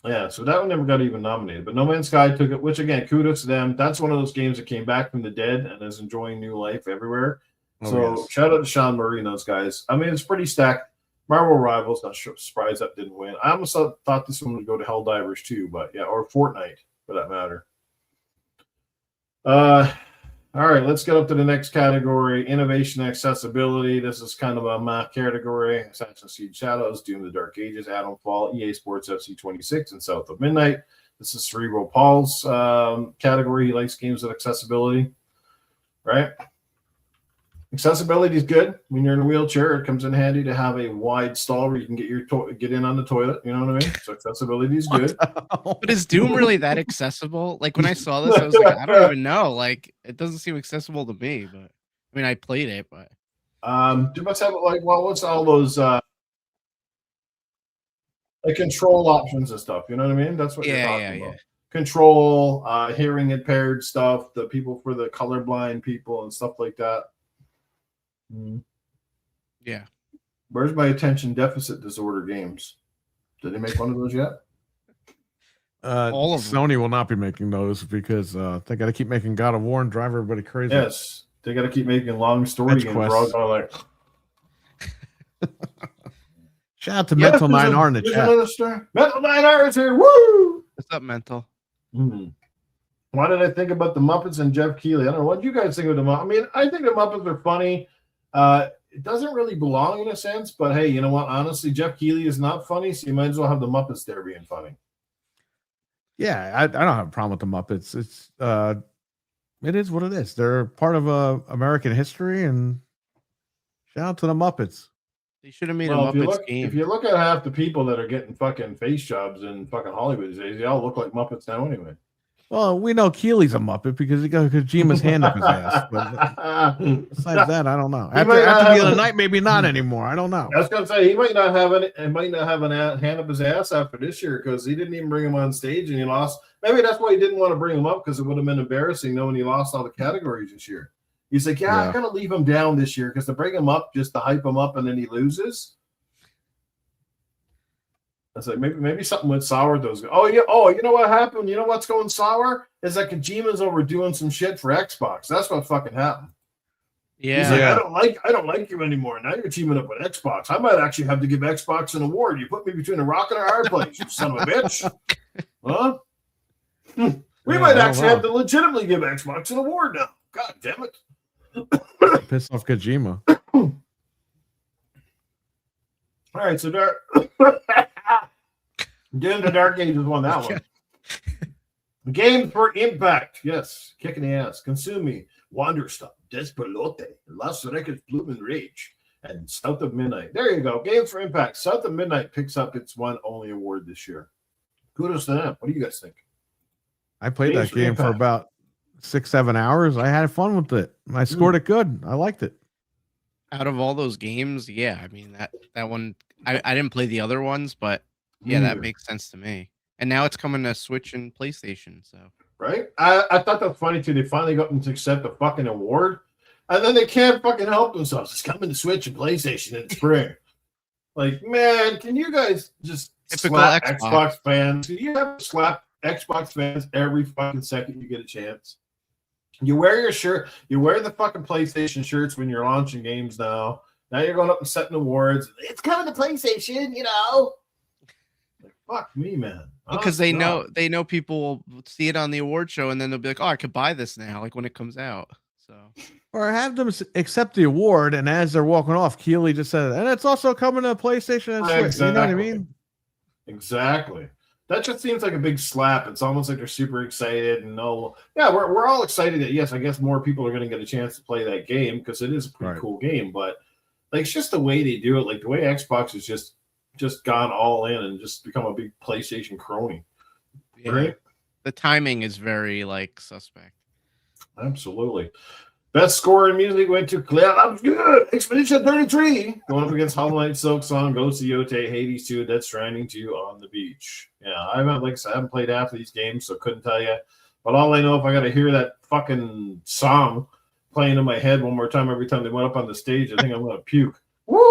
Yeah, so that one never got even nominated. But No Man's Sky took it, which again, kudos to them. That's one of those games that came back from the dead and is enjoying new life everywhere. Shout out to Sean Murray and those guys. I mean, it's pretty stacked. Marvel Rivals, not sure, surprised that didn't win. I almost thought this one would go to Helldivers too, but yeah, or Fortnite for that matter. All right, let's get up to the next category, innovation and accessibility. This is kind of a math category. Assassin's Creed Shadows, Doom of the Dark Ages, Atomfall, EA Sports FC 26, and South of Midnight. This is Cerebral Paul's category. He likes games with accessibility, right? Accessibility is good. When you're in a wheelchair, it comes in handy to have a wide stall where you can get in on the toilet. You know what I mean? So accessibility is good. But is Doom really that accessible? Like when I saw this, I was like, I don't even know. Like it doesn't seem accessible to me. But I mean, I played it, but you must have like, well, what's all those like control options and stuff? You know what I mean? That's what you're talking about. Control, hearing impaired stuff, the people for the colorblind people and stuff like that. Yeah. Where's my attention deficit disorder games? Did they make one of those yet? All of Sony will not be making those because they got to keep making God of War and drive everybody crazy. Yes, they got to keep making long story games. Like, shout out to Mental 9R in the chat. Mental 9R is here. Woo! What's up, Mental? Why did I think about the Muppets and Jeff Keighley? I don't know. What do you guys think of the Muppets? I mean, I think the Muppets are funny. It doesn't really belong in a sense, but hey, you know what? Honestly, Jeff Keighley is not funny, so you might as well have the Muppets there being funny. Yeah, I don't have a problem with the Muppets. It is what it is. They're part of American history, and shout out to the Muppets. They should have made a Muppets game. If you look at half the people that are getting fucking face jobs in fucking Hollywood these days, they all look like Muppets now anyway. Well, we know Keeley's a Muppet because he got Kojima's hand up his ass. But besides that, I don't know. After the other night, maybe not anymore. I don't know. I was going to say he might not have an hand up his ass after this year because he didn't even bring him on stage and he lost. Maybe that's why he didn't want to bring him up because it would have been embarrassing knowing he lost all the categories this year. He's like, yeah. I'm going to leave him down this year because to bring him up just to hype him up and then he loses. It's like maybe something went sour with those. Oh yeah. Oh, you know what happened? You know what's going sour is that Kojima's overdoing some shit for Xbox. That's what fucking happened. Yeah. He's like, I don't like you anymore. Now you're teaming up with Xbox. I might actually have to give Xbox an award. You put me between a rock and a hard place, you son of a bitch. Huh? We might actually have to legitimately give Xbox an award now. God damn it. Piss off Kojima. All right, so getting to Dark Ages won that one. Games for Impact. Yes, kicking the ass. Consume Me, Wanderstop, Despelote, Las Records, Bloom and Rage, and South of Midnight. There you go. Games for Impact. South of Midnight picks up its one only award this year. Kudos to them. What do you guys think? I played that game for about 6-7 hours. I had fun with it. I scored it good. I liked it. Out of all those games, yeah, I mean that one. I didn't play the other ones, but yeah, that makes sense to me. And now it's coming to Switch and PlayStation. So right, I thought that was funny too. They finally got them to accept the fucking award, and then they can't fucking help themselves. It's coming to Switch and PlayStation in spring. Like, man, can you guys just slap Xbox fans? Can you have to slap Xbox fans every fucking second you get a chance? You wear your shirt, you wear the fucking PlayStation shirts when you're launching games now. Now you're going up and setting awards. It's coming to PlayStation, you know. Like, fuck me, man. Because they know people will see it on the award show and then they'll be like, oh, I could buy this now, like when it comes out. So or have them accept the award, and as they're walking off, Keeley just said, and it's also coming to PlayStation and Switch. Exactly. You know what I mean? Exactly. That just seems like a big slap. It's almost like they're super excited and we're all excited that yes, I guess more people are going to get a chance to play that game because it is a pretty cool game. But like, it's just the way they do it, like the way Xbox has just gone all in and just become a big PlayStation crony. Yeah. Right? The timing is very like suspect. Absolutely. Best score in music went to Claire. That was good. Expedition 33 going up against Hollow Knight, Silk Song, Ghost of Yote, Hades 2, Death Stranding 2, On the Beach. Yeah, I haven't played half of these games, so couldn't tell you. But all I know, if I got to hear that fucking song playing in my head one more time every time they went up on the stage, I think I'm gonna puke. What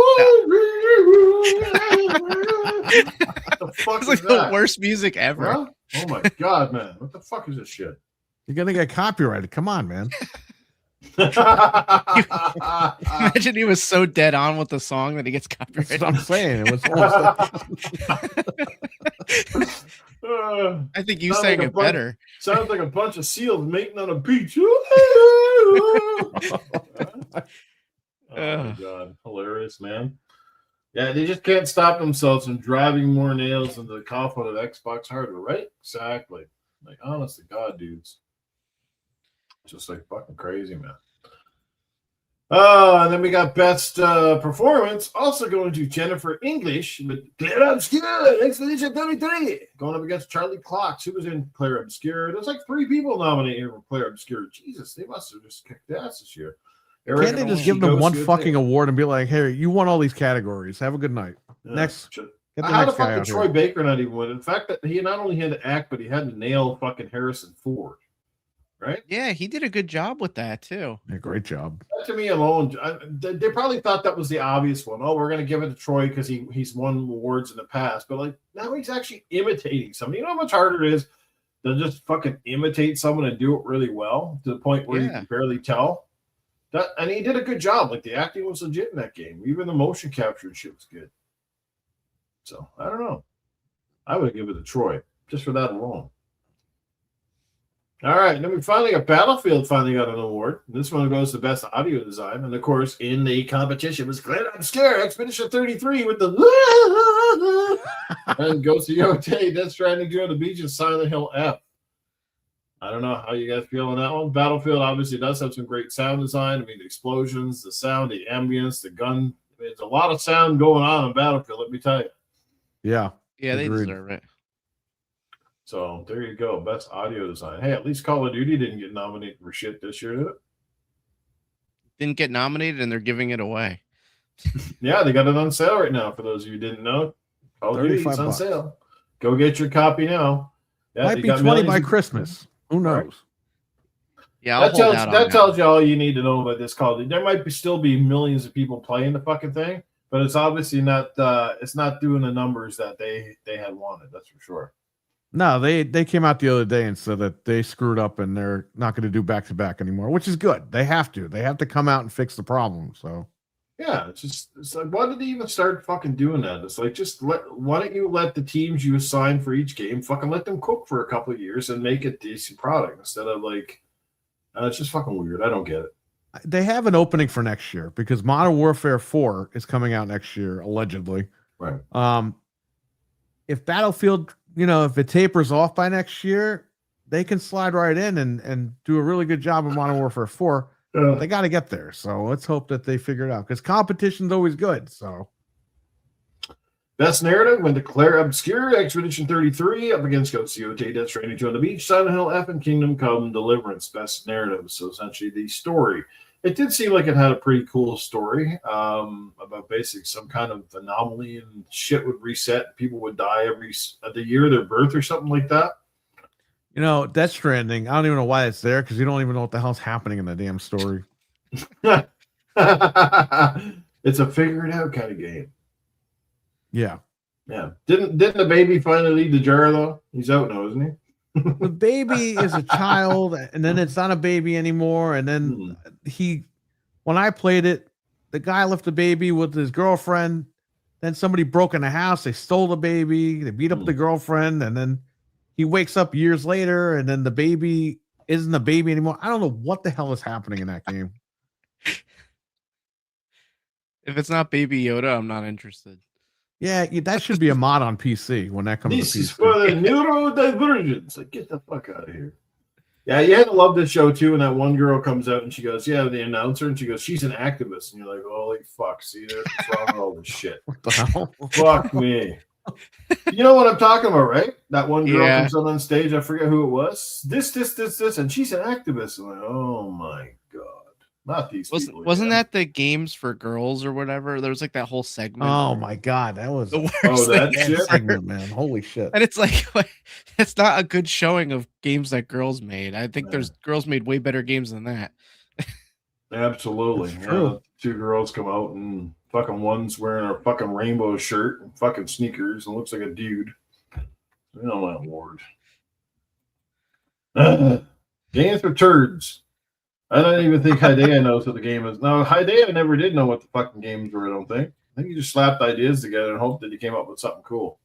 the fuck it's like the worst music ever. Huh? Oh my god, man! What the fuck is this shit? You're gonna get copyrighted. Come on, man. Imagine he was so dead on with the song that he gets copyrighted. That's what I'm saying. It was I think you sang it better. Sounds like a bunch of seals mating on a beach. Oh my god, hilarious, man. Yeah, they just can't stop themselves from driving more nails into the coffin of Xbox hardware, right? Exactly. Like, honest to God, dudes. Just like fucking crazy, man. And then we got best performance, also going to Jennifer English with Claire Obscure, Expedition 33, going up against Charlie Clocks, who was in Claire Obscure. There's like 3 people nominated for Claire Obscure. Jesus, they must have just kicked ass this year. Can't they just give them one fucking award and be like, hey, you won all these categories. Have a good night. Yeah. Next. How the fuck did Troy Baker not even win? In fact, that he not only had to act, but he had to nail fucking Harrison Ford. Right? Yeah, he did a good job with that too. Yeah, great job. That to me alone, they probably thought that was the obvious one. Oh, we're going to give it to Troy because he's won awards in the past. But like, now he's actually imitating somebody. You know how much harder it is to just fucking imitate someone and do it really well to the point where you can barely tell. And he did a good job. Like, the acting was legit in that game. Even the motion capture and shit was good. So I don't know. I would give it to Troy just for that alone. All right, then we finally got Battlefield finally got an award. This one goes to best audio design, and of course, in the competition was Glenn Obscure, Expedition 33 with the and Ghost of Yote, Death Stranding 2 on the Beach, and Silent Hill F. I don't know how you guys feel on that one. Battlefield obviously does have some great sound design. I mean, the explosions, the sound, the ambience, the gun. I mean, there's a lot of sound going on in Battlefield. Let me tell you. Yeah, they deserve it. So there you go. Best audio design. Hey, at least Call of Duty didn't get nominated for shit this year, did it? Didn't get nominated, and they're giving it away. Yeah, they got it on sale right now. For those of you who didn't know, Call of Duty is on sale. Go get your copy now. Yeah, might be 20 by Christmas. Who knows? Right. Yeah, that tells you all you need to know about this Call of Duty. There might still be millions of people playing the fucking thing, but it's obviously not. It's not doing the numbers that they had wanted. That's for sure. No, they came out the other day and said that they screwed up and they're not going to do back to back anymore, which is good. They have to. They have to come out and fix the problem. So yeah, it's like, why did they even start fucking doing that? It's like, why don't you let the teams you assign for each game fucking let them cook for a couple of years and make a decent product instead of like, it's just fucking weird. I don't get it. they have an opening for next year because Modern Warfare 4 is coming out next year, allegedly. Right. If Battlefield, if it tapers off by next year, they can slide right in and do a really good job of Modern Warfare 4. They got to get there. So let's hope that they figure it out because competition's always good. So best narrative went to Claire Obscure, Expedition 33 up against Ghost COT, Death Stranding 2 on the Beach, Silent Hill F, and Kingdom Come Deliverance. Best narrative. So essentially the story. It did seem like it had a pretty cool story about basically some kind of anomaly and shit would reset. People would die the year of their birth or something like that. Death Stranding, I don't even know why it's there because you don't even know what the hell's happening in the damn story. It's a figure it out kind of game. Yeah. Yeah. Didn't the baby finally leave the jar though? He's out now, isn't he? The baby is a child, and then it's not a baby anymore. And then when I played it, the guy left the baby with his girlfriend. Then somebody broke in the house. They stole the baby. They beat up the girlfriend, and then he wakes up years later, and then the baby isn't a baby anymore. I don't know what the hell is happening in that game. If it's not Baby Yoda, I'm not interested. Yeah, that should be a mod on PC when that comes This to PC. is for the neurodivergence. Like, get the fuck out of here. Yeah, you had to love this show too. And that one girl comes out and she goes, "Yeah, the announcer," and she goes, "She's an activist." And you're like, "Holy fuck! See, what's wrong with all this shit?" What the hell? Fuck me. You know what I'm talking about, right? That one girl comes out on stage. I forget who it was. This, and she's an activist. I'm like, oh my god. Not these people. Wasn't that the games for girls or whatever? There was like that whole segment. Oh my god, that was the worst that shit? segment, man. Holy shit. And it's like it's not a good showing of games that girls made. I think there's girls made way better games than that. Absolutely. True. Two girls come out and fucking one's wearing a fucking rainbow shirt and fucking sneakers and looks like a dude. Oh my lord. Games for turds. I don't even think Hidea knows what the game is. No, Hidea never did know what the fucking games were, I don't think. I think he just slapped ideas together and hoped that he came up with something cool.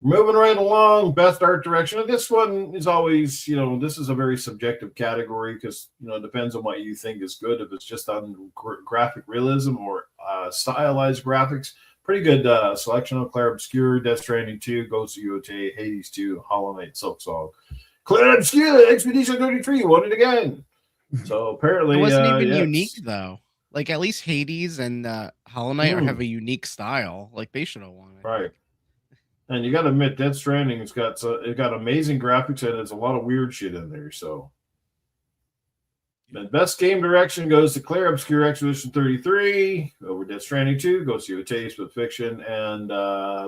Moving right along, best art direction. This one is always, this is a very subjective category because, it depends on what you think is good. If it's just on graphic realism or stylized graphics, pretty good selection of Claire Obscure, Death Stranding 2, Ghost of Yotei, Hades 2, Hollow Knight, Silk Song. Claire Obscure, Expedition 33, won it again. So apparently it wasn't even unique though. Like at least Hades and Hollow Knight have a unique style. Like they should have won it. Right. And you got to admit, Death Stranding it got amazing graphics and there's a lot of weird shit in there. So the best game direction goes to Claire Obscure, Expedition 33 over Death Stranding 2. Go see a taste with fiction and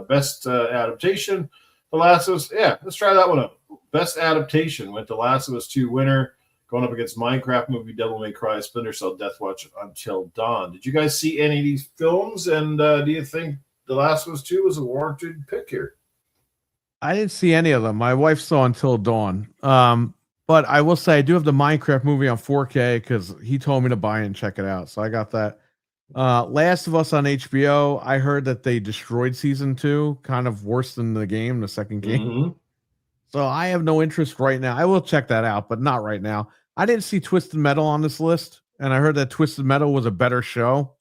best adaptation. The Last of Us. Yeah, let's try that one up. Best adaptation went to Last of Us 2 winner, going up against Minecraft movie, Devil May Cry, Splinter Cell, Death Watch, Until Dawn. Did you guys see any of these films? And do you think The Last of Us 2 was a warranted pick here? I didn't see any of them. My wife saw Until Dawn. But I will say I do have the Minecraft movie on 4K because he told me to buy it and check it out. So I got that. Last of Us on HBO. I heard that they destroyed season 2, kind of worse than the game, the second game. Mm-hmm. So I have no interest right now. I will check that out, but not right now. I didn't see Twisted Metal on this list, and I heard that Twisted Metal was a better show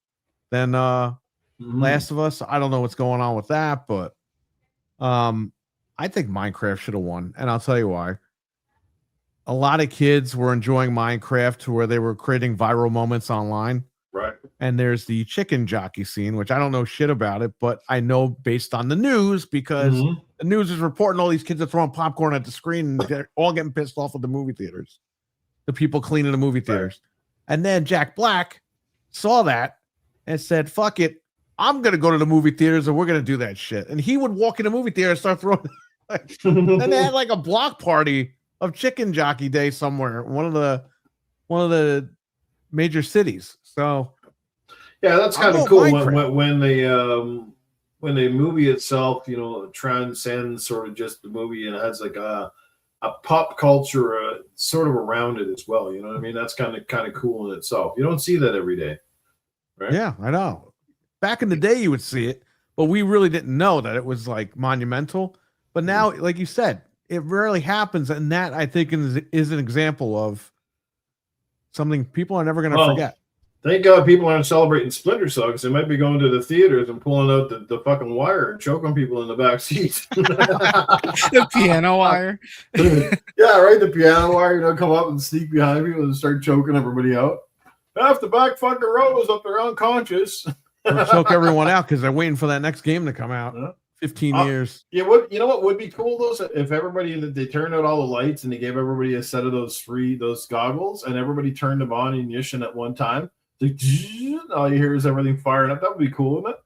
than Last of Us. I don't know what's going on with that, but I think Minecraft should have won, and I'll tell you why. A lot of kids were enjoying Minecraft to where they were creating viral moments online. Right. And there's the chicken jockey scene, which I don't know shit about it, but I know based on the news because the news is reporting all these kids are throwing popcorn at the screen and they're all getting pissed off at the movie theaters. The people cleaning the movie theaters. Right. And then Jack Black saw that and said, fuck it. I'm going to go to the movie theaters and we're going to do that shit. And he would walk in the movie theater and start throwing. Then they had like a block party of Chicken Jockey Day somewhere, one of the major cities. So Yeah, that's I kind of love cool Minecraft. when the movie itself, transcends sort of just the movie and has like a pop culture sort of around it as well. You know what I mean? That's kind of cool in itself. You don't see that every day, right? Yeah, I know. Back in the day, you would see it, but we really didn't know that it was like monumental. But now, like you said, it rarely happens, and that I think is an example of something people are never going to Well, forget. thank God people aren't celebrating Splinter Cell because they might be going to the theaters and pulling out the fucking wire and choking people in the back seat. The piano wire. Yeah, right. The piano wire, come up and sneak behind people and start choking everybody out. Half the back fucking row is up there unconscious. Or choke everyone out because they're waiting for that next game to come out. Yeah. 15 years. Yeah, you know what would be cool though? If everybody they turned out all the lights and they gave everybody a set of those goggles and everybody turned them on in unison at one time. Like, all you hear is everything firing up. That would be cool, wouldn't it?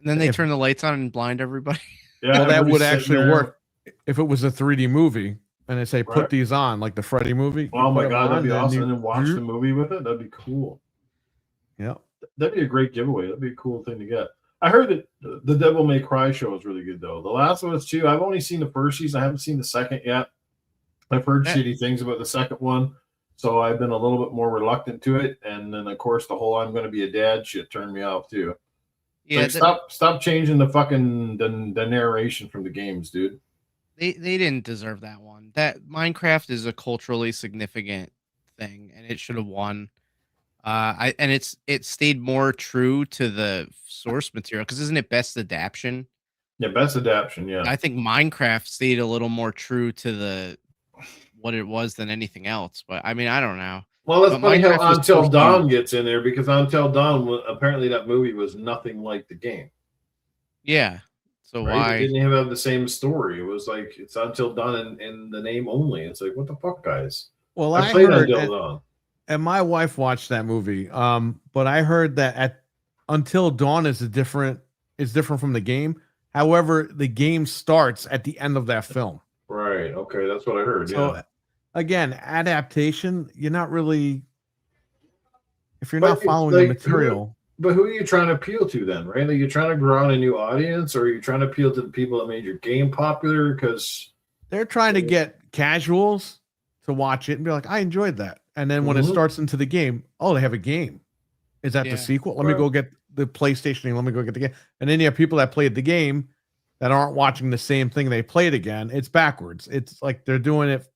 And then they turn the lights on and blind everybody. Yeah, well, that would everybody's actually sitting there. work if it was a 3D movie and they say put Right. these on, like the Freddy movie. Oh You my put 'em god, that'd on, be then awesome. you- And then watch the movie with it. That'd be cool. Yeah. That'd be a great giveaway. That'd be a cool thing to get. I heard that the Devil May Cry show is really good though. The last one was too. I've only seen the first season. I haven't seen the second yet. I've heard shitty things about the second one, so I've been a little bit more reluctant to it. And then of course the whole "I'm going to be a dad" shit turned me off too. Yeah, Like, stop changing the fucking the narration from the games, dude. they didn't deserve that one. That Minecraft is a culturally significant thing, and it should have won. It stayed more true to the source material because isn't it best adaptation? Yeah, best adaptation. Yeah. I think Minecraft stayed a little more true to what it was than anything else. But I mean, I don't know. Well, it's But funny how Minecraft was Until so Dawn huge. gets in there because Until Dawn, apparently that movie was nothing like the game. Yeah. So Right? why? It didn't even have the same story. It was like it's Until Dawn in the name only. It's like, what the fuck, guys? Well, I I played heard, Until Dawn. and my wife watched that movie. But I heard that Until Dawn is different from the game. However, the game starts at the end of that film. Right. Okay, that's what I heard. So Yeah. again, adaptation, you're not really if you're But not following the material. But who are you trying to appeal to then, right? Like, you're trying to draw in a new audience, or are you trying to appeal to the people that made your game popular? Because They're trying to get casuals to watch it and be like, I enjoyed that. And then when it Mhm. starts into the game, oh, they have a game. Is that Yeah. the sequel? Let me Right. go get the PlayStation and let me go get the game. And then you have people that played the game that aren't watching the same thing they played again. It's backwards. It's like they're doing it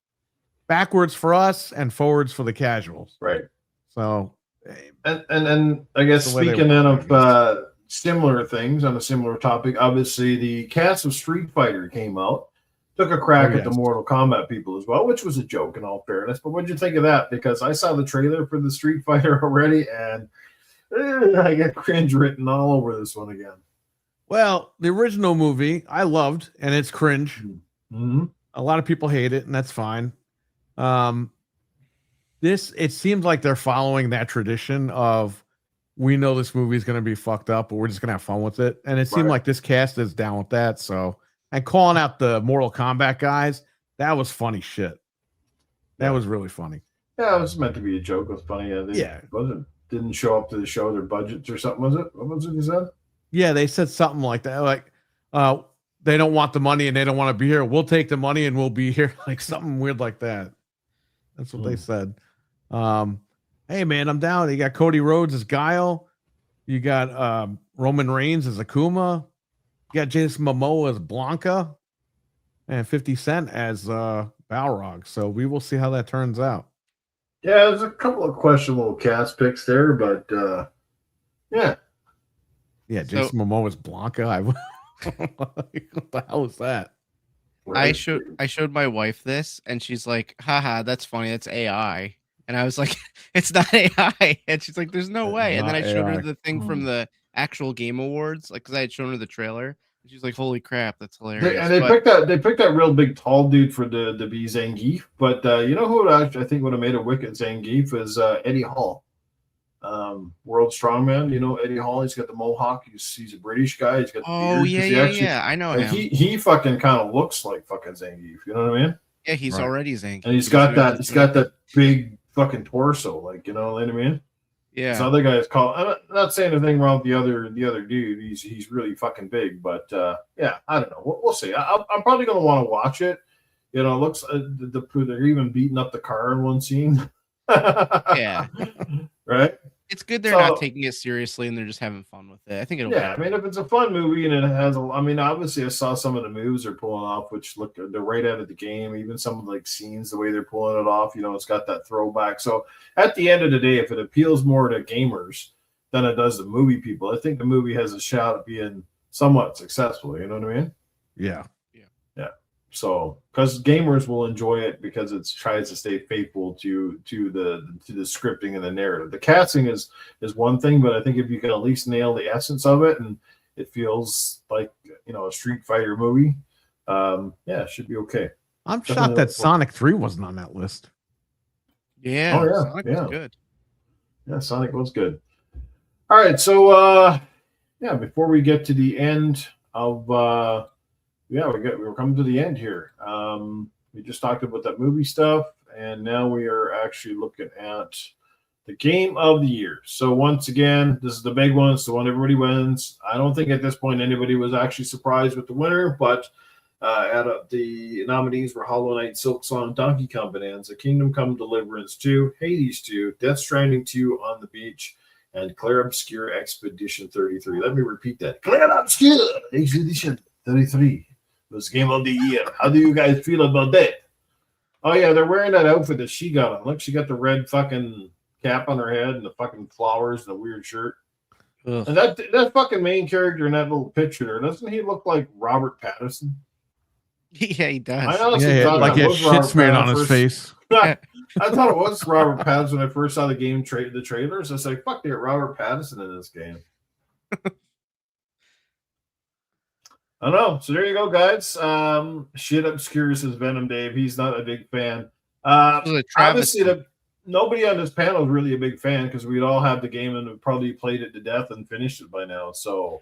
backwards for us and forwards for the casuals. right. So And I guess That's the way they speaking then work, of similar things on a similar topic, obviously the cast of Street Fighter came out, took a crack at the yes. Mortal Kombat people as well, which was a joke in all fairness. But what did you think of that? Because I saw the trailer for the Street Fighter already, and I get cringe written all over this one again. well, the original movie I loved, and it's cringe. Mm-hmm. A lot of people hate it, and that's fine. It seems like they're following that tradition of we know this movie is going to be fucked up, but we're just going to have fun with it. And it seemed Right. like this cast is down with that. So, and calling out the Mortal Kombat guys, that was funny shit. That Yeah. was really funny. Yeah, it was meant to be a joke. It was funny. Yeah. Didn't show up to the show, their budgets or something, was it? What was it you said? Yeah, they said something like that. Like, they don't want the money and they don't want to be here. We'll take the money and we'll be here. Like something weird like that. That's what they said. Hey man, I'm down. You got Cody Rhodes as Guile. You got Roman Reigns as Akuma. You got Jason Momoa as Blanca, and 50 Cent as Balrog. So we will see how that turns out. Yeah, there's a couple of questionable cast picks there, but yeah. Yeah, Jason Momoa as Blanca. What the hell is that? I showed my wife this, and she's like, "Haha, that's funny. That's AI." And I was like, "It's not AI." And she's like, "There's no It's way." And then I not showed AI. her the thing from the actual Game Awards, like because I had shown her the trailer. And she's like, "Holy crap, that's hilarious!" They picked that real big tall dude for the be Zangief, but you know who I think would have made a wicked Zangief is Eddie Hall, World Strongman. You know Eddie Hall. He's got the mohawk. He's a British guy. He's got the Oh beard. yeah, I know and him. he fucking kind of looks like fucking Zangief. You know what I mean? Yeah, he's Right. already Zangief. And he's got that big fucking torso, like, you know what I mean? This Yeah. other guy is called. I'm not saying anything wrong with the other dude. He's really fucking big, but yeah, I don't know. We'll see. I'm probably gonna want to watch it. You know, it looks they're even beating up the car in one scene. Yeah. Right. It's good they're So, not taking it seriously and they're just having fun with it. I think it'll yeah, I be mean, if it's a fun movie and it has I mean, obviously, I saw some of the moves they're pulling off, which look they're right out of the game. Even some of like scenes, the way they're pulling it off, you know, it's got that throwback. So at the end of the day, if it appeals more to gamers than it does to movie people, I think the movie has a shot at being somewhat successful. You know what I mean? Yeah. Yeah. So, because gamers will enjoy it because it tries to stay faithful to the scripting and the narrative. The casting is one thing, but I think if you can at least nail the essence of it and it feels like, you know, a Street Fighter movie, yeah, it should be okay. I'm Definitely shocked that look forward- Sonic 3 wasn't on that list. Yeah. Oh, yeah, Sonic was yeah. good. Yeah, Sonic was good. All right, so yeah, before we get to the end of yeah, we're coming to the end here. We just talked about that movie stuff, and now we are actually looking at the game of the year. So once again, this is the big one. It's the one everybody wins. I don't think at this point anybody was actually surprised with the winner, but the nominees were Hollow Knight, Silksong, Donkey Kong Bonanza, Kingdom Come Deliverance 2, Hades 2, Death Stranding 2 on the Beach, and Claire Obscure Expedition 33. Let me repeat that. Claire Obscure Expedition 33 was game of the year. How do you guys feel about that? Oh, yeah, they're wearing that outfit that she got on. Look, she got the red fucking cap on her head and the fucking flowers and the weird shirt. Ugh. And that fucking main character in that little picture there, doesn't he look like Robert Pattinson? Yeah, he does. I honestly Yeah, thought like that he had was shit Robert smeared on his Pattinson. face. I thought it was Robert Pattinson when I first saw the game the trailers. I was like, fuck, they got Robert Pattinson in this game. I don't know. So there you go, guys. Shit obscures his Venom Dave. He's not a big fan. This was a Obviously, travesty. nobody on this panel is really a big fan because we'd all have the game and have probably played it to death and finished it by now. So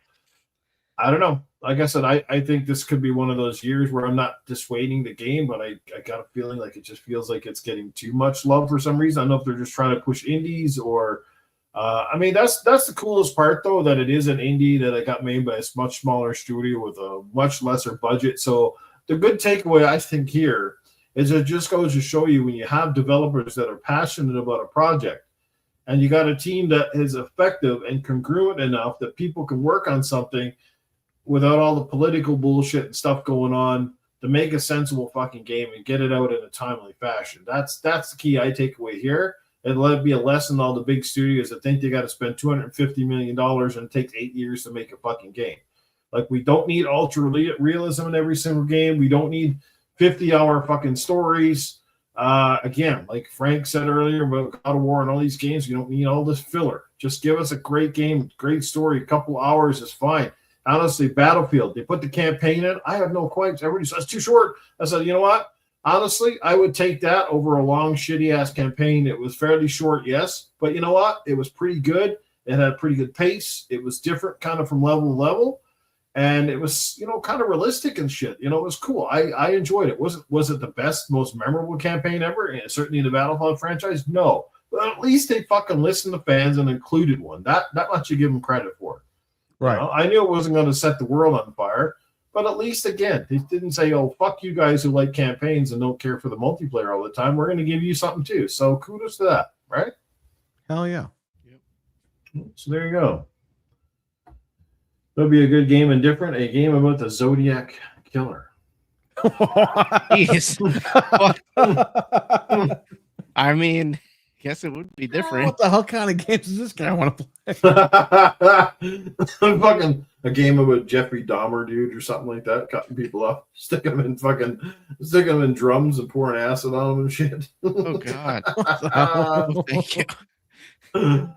I don't know. Like I said, I think this could be one of those years where I'm not dissuading the game, but I got a feeling like it just feels like it's getting too much love for some reason. I don't know if they're just trying to push indies or I mean, that's the coolest part, though, that it is an indie that it got made by a much smaller studio with a much lesser budget. So the good takeaway, I think, here is it just goes to show you when you have developers that are passionate about a project and you got a team that is effective and congruent enough that people can work on something without all the political bullshit and stuff going on to make a sensible fucking game and get it out in a timely fashion. That's the key I take away here. And let it be a lesson to all the big studios that think they got to spend $250 million and it takes 8 years to make a fucking game. Like, we don't need ultra realism in every single game. We don't need 50-hour fucking stories. Again, like Frank said earlier about God of War and all these games, you don't need all this filler. Just give us a great game, great story. A couple hours is fine. Honestly, Battlefield, they put the campaign in. I have no qualms. Everybody says it's too short. I said, you know what? Honestly, I would take that over a long, shitty-ass campaign. It was fairly short, yes. But you know what? It was pretty good. It had a pretty good pace. It was different kind of from level to level. And it was, you know, kind of realistic and shit. You know, it was cool. I enjoyed it. Was it the best, most memorable campaign ever? And certainly in the Battlefield franchise? No. But at least they fucking listened to fans and included one. That much you give them credit for. Right. You know, I knew it wasn't going to set the world on fire. But at least, again, they didn't say, oh, fuck you guys who like campaigns and don't care for the multiplayer all the time. We're going to give you something, too. So kudos to that, right? Hell yeah. So there you go. That'll be a good game and different. A game about the Zodiac Killer. Jeez. I mean, guess it would be different. What the hell kind of games does this guy want to play? Fucking a game about Jeffrey Dahmer, dude, or something like that, cutting people up, sticking them in drums and pouring acid on them and shit. Oh God. Oh, thank you. Man,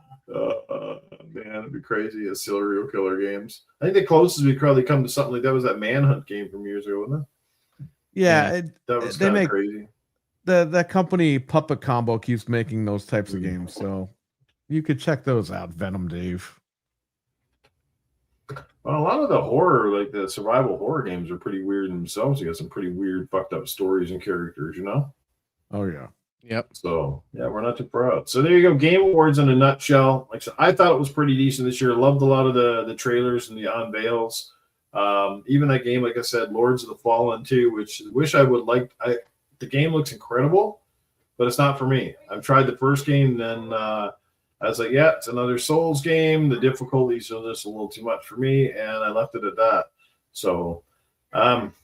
it'd be crazy as serial killer games. I think the closest we probably come to something like that was that Manhunt game from years ago, wasn't it? Yeah, That was they kind of make crazy. the company Puppet Combo keeps making those types of games, so you could check those out. Venom Dave. Well, a lot of the horror, like the survival horror games, are pretty weird themselves. You got some pretty weird, fucked up stories and characters, you know? Oh yeah. Yep. So yeah, we're not too proud. So there you go. Game Awards in a nutshell. Like I said, I thought it was pretty decent this year. Loved a lot of the trailers and the unveils. Even that game, like I said, Lords of the Fallen too, which I wish I would like. The game looks incredible, but it's not for me. I've tried the first game, and then I was like, yeah, it's another Souls game. The difficulties are just a little too much for me, and I left it at that. So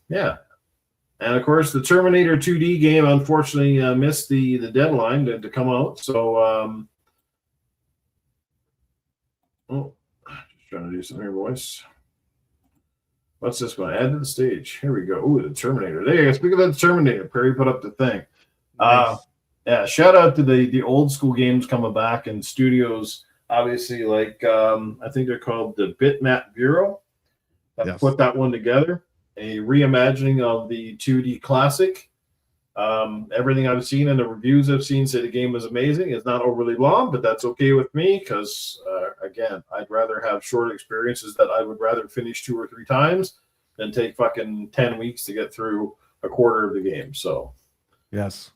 yeah. And of course, the Terminator 2D game unfortunately missed the deadline to come out. So, just trying to do some here, boys. What's this one? Add to the stage. Here we go. Ooh, the Terminator. There you go. Speaking of the Terminator, Perry put up the thing. Nice. Yeah, shout out to the old school games coming back and studios. Obviously, like I think they're called the Bitmap Bureau that Yes. put that one together. A reimagining of the 2D classic. Everything I've seen and the reviews I've seen say the game was amazing. It's not overly long, but that's okay with me because, again, I'd rather have short experiences that I would rather finish 2 or 3 times than take fucking 10 weeks to get through a quarter of the game. So, Yes.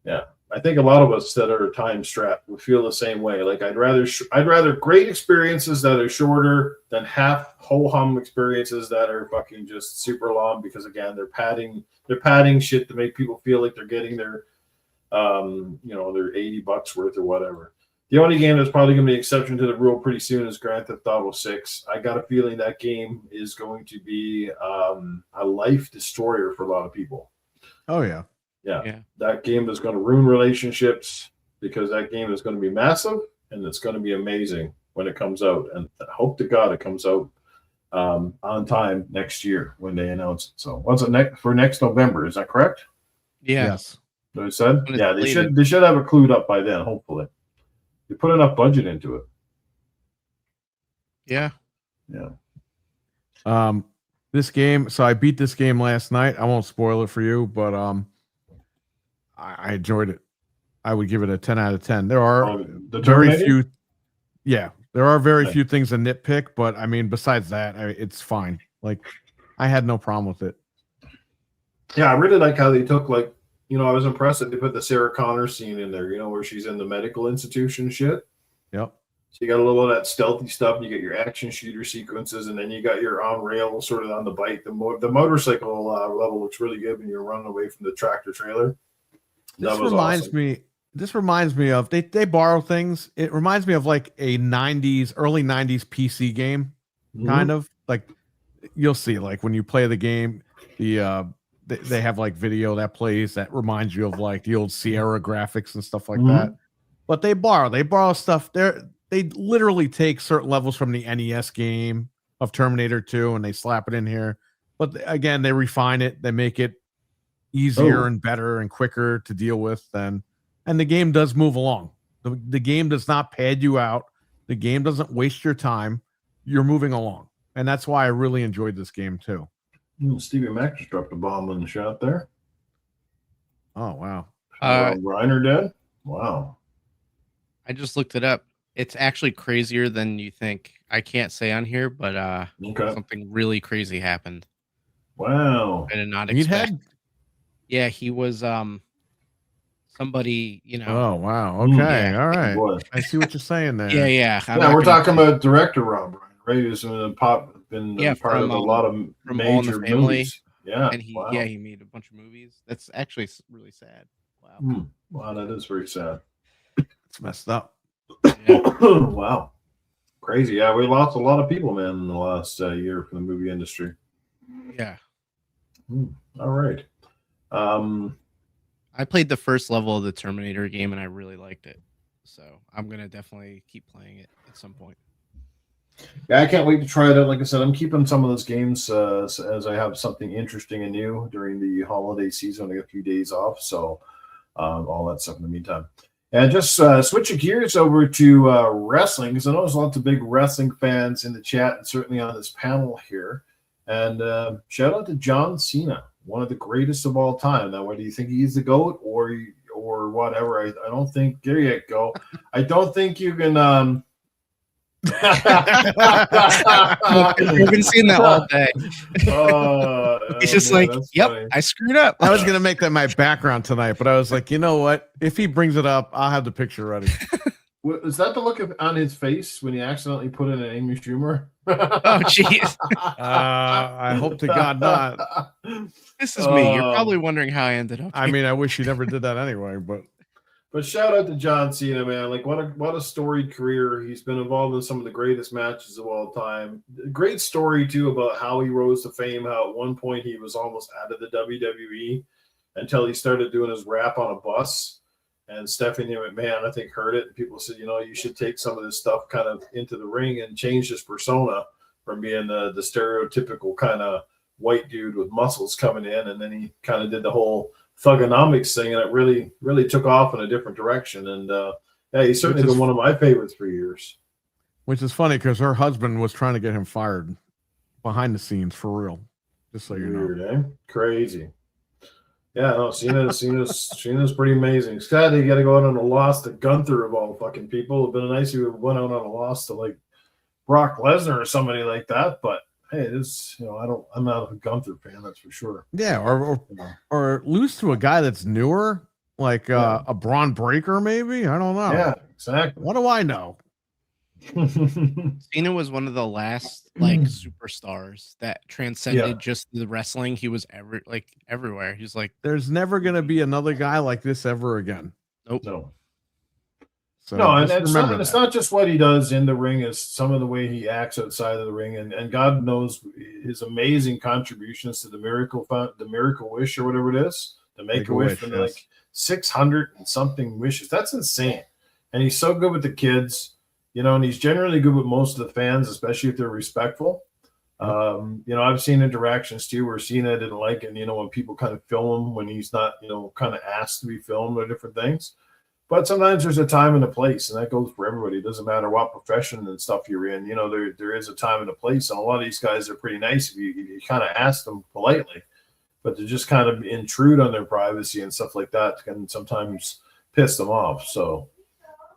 yeah. I think a lot of us that are time strapped would feel the same way. Like I'd rather great experiences that are shorter than half ho hum experiences that are fucking just super long because again they're padding shit to make people feel like they're getting their their $80 worth or whatever. The only game that's probably going to be exception to the rule pretty soon is Grand Theft Auto 6. I got a feeling that game is going to be a life destroyer for a lot of people. Oh yeah. Yeah, that game is going to ruin relationships because that game is going to be massive and it's going to be amazing when it comes out. And I hope to God it comes out on time next year when they announce it. So what's it for next November? Is that correct? Yeah. Yes. What I said? When it's Yeah, slated. they should have it clued up by then. Hopefully, they put enough budget into it. Yeah. Yeah. This game. So I beat this game last night. I won't spoil it for you, but I enjoyed it. I would give it a 10 out of 10. There are The very Terminator? few. Yeah, there are very Okay. few things to nitpick, but I mean, besides that, it's fine. Like, I had no problem with it. Yeah, I really like how they took I was impressed that they put the Sarah Connor scene in there. Where she's in the medical institution shit. Yep. So you got a little of that stealthy stuff. You get your action shooter sequences, and then you got your on rail sort of on the bike. The motorcycle level looks really good when you're running away from the tractor trailer. This reminds me of they borrow things. It reminds me of like a early 90s PC game, kind of like you'll see like when you play the game, they have like video that plays that reminds you of like the old Sierra graphics and stuff like that. But they borrow stuff. They literally take certain levels from the NES game of Terminator 2 and they slap it in here. But again, they refine it. They make it easier and better and quicker to deal with. And the game does move along. The game does not pad you out. The game doesn't waste your time. You're moving along. And that's why I really enjoyed this game too. Stevie Mac just dropped a bomb in the shot there. Oh, wow. Reiner dead? Wow. I just looked it up. It's actually crazier than you think. I can't say on here, but something really crazy happened. Wow. I did not Meathead? expect. Yeah, he was somebody, Oh, wow. Okay. Yeah. All right. Boy. I see what you're saying there. Yeah. Yeah, we're talking about director Rob Reiner, right? Who's been part of a lot of from All in the major Family. movies. Yeah. And he made a bunch of movies. That's actually really sad. Wow. Wow, that is very sad. It's messed up. Yeah. Wow. Crazy. Yeah, we lost a lot of people, man, in the last year from the movie industry. Yeah. All right. I played the first level of the Terminator game and I really liked it. So I'm going to definitely keep playing it at some point. Yeah, I can't wait to try it out. Like I said, I'm keeping some of those games as I have something interesting and new during the holiday season. I get a few days off, so all that stuff in the meantime. And just switching gears over to wrestling, because I know there's lots of big wrestling fans in the chat and certainly on this panel here. And shout out to John Cena, one of the greatest of all time. Now, whether you think he's the GOAT or whatever, I don't think. There you go. I don't think you can. We've been seeing that all day. He's just man, like, that's yep, funny. I screwed up. I was gonna make that my background tonight, but I was like, you know what? If he brings it up, I'll have the picture ready. Is that the look on his face when he accidentally put in an Amy Schumer? Oh, jeez. I hope to God not. This is me. You're probably wondering how I ended up I here. mean, I wish he never did that anyway, but shout out to John Cena, man. Like what a storied career. He's been involved in some of the greatest matches of all time. Great story too about how he rose to fame, how at one point he was almost out of the WWE until he started doing his rap on a bus. And Stephanie McMahon, I think, heard it. And people said, you should take some of this stuff kind of into the ring and change his persona from being the stereotypical kind of white dude with muscles coming in. And then he kind of did the whole thugonomics thing, and it really, really took off in a different direction. And yeah, he's certainly been one of my favorites for years. which is funny because her husband was trying to get him fired behind the scenes for real. Just so you know. Weird, eh? Crazy. Yeah, no, Cena's pretty amazing. Sad they got to go out on a loss to Gunther of all fucking people. It'd been nice if he went out on a loss to like Brock Lesnar or somebody like that. But hey, it's I'm not a Gunther fan, that's for sure. Yeah, or lose to a guy that's newer, like a Braun Breaker, maybe. I don't know. Yeah, exactly. What do I know? Cena was one of the last like superstars that transcended just the wrestling. He was everywhere. He's like, there's never gonna be another guy like this ever again. Nope. No. So no, and it's not just what he does in the ring, it's some of the way he acts outside of the ring, and God knows his amazing contributions to the Miracle Wish or whatever it is, the Make-A-Wish, and like 600 and something wishes. That's insane. And he's so good with the kids. And he's generally good with most of the fans, especially if they're respectful. I've seen interactions too where Cena didn't like it, when people kind of film him when he's not, kind of asked to be filmed or different things. But sometimes there's a time and a place, and that goes for everybody. It doesn't matter what profession and stuff you're in. There is a time and a place, and a lot of these guys are pretty nice if you kind of ask them politely. But to just kind of intrude on their privacy and stuff like that can sometimes piss them off. So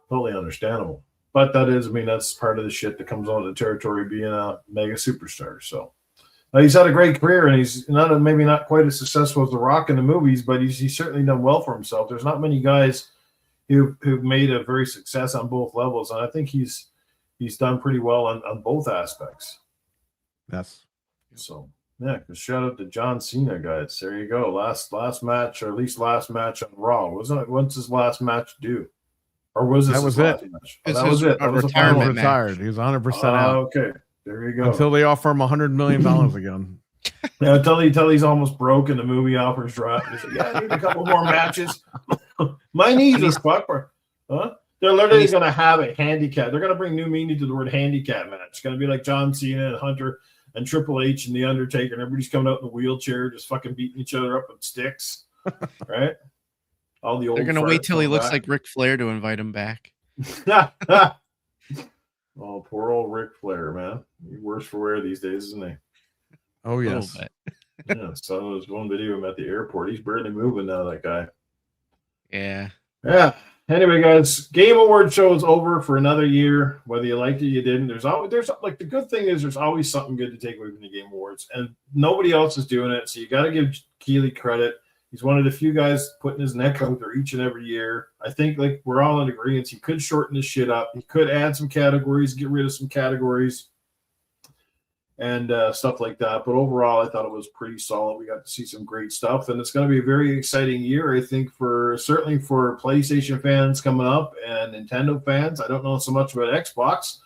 totally understandable. But that's part of the shit that comes on the territory being a mega superstar. So he's had a great career, and he's maybe not quite as successful as The Rock in the movies, but he's certainly done well for himself. There's not many guys who've made a very success on both levels, and I think he's done pretty well on both aspects. Yes. So yeah, shout out to John Cena, guys. There you go. Last match, or at least last match on Raw. Wasn't it? When's his last match due? Or was this that was it? That was it. That was retirement retired. He was 100% out. Okay, there you go. Until they offer him $100 million again. Yeah, until he's almost broke and the movie offers drop. He's like, yeah, I need a couple more matches. My knees are fucked. Huh? They're literally going to have a handicap. They're going to bring new meaning to the word handicap match. It's going to be like John Cena and Hunter and Triple H and The Undertaker, and everybody's coming out in a wheelchair, just fucking beating each other up with sticks, right? All the old. They're gonna wait till he looks like Ric Flair to invite him back. Oh, poor old Ric Flair, man. He's worse for wear these days, isn't he? Oh yes. Yeah. So there's one video of him at the airport. He's barely moving now. That guy. Yeah. Yeah. Anyway, guys, Game Award show is over for another year. Whether you liked it, you didn't. There's like the good thing is there's always something good to take away from the Game Awards, and nobody else is doing it. So you got to give Keeley credit. He's one of the few guys putting his neck out there each and every year. I think like we're all in agreement. He could shorten this shit up. He could add some categories, get rid of some categories, and stuff like that. But overall, I thought it was pretty solid. We got to see some great stuff, and it's going to be a very exciting year, I think, certainly for PlayStation fans coming up and Nintendo fans. I don't know so much about Xbox.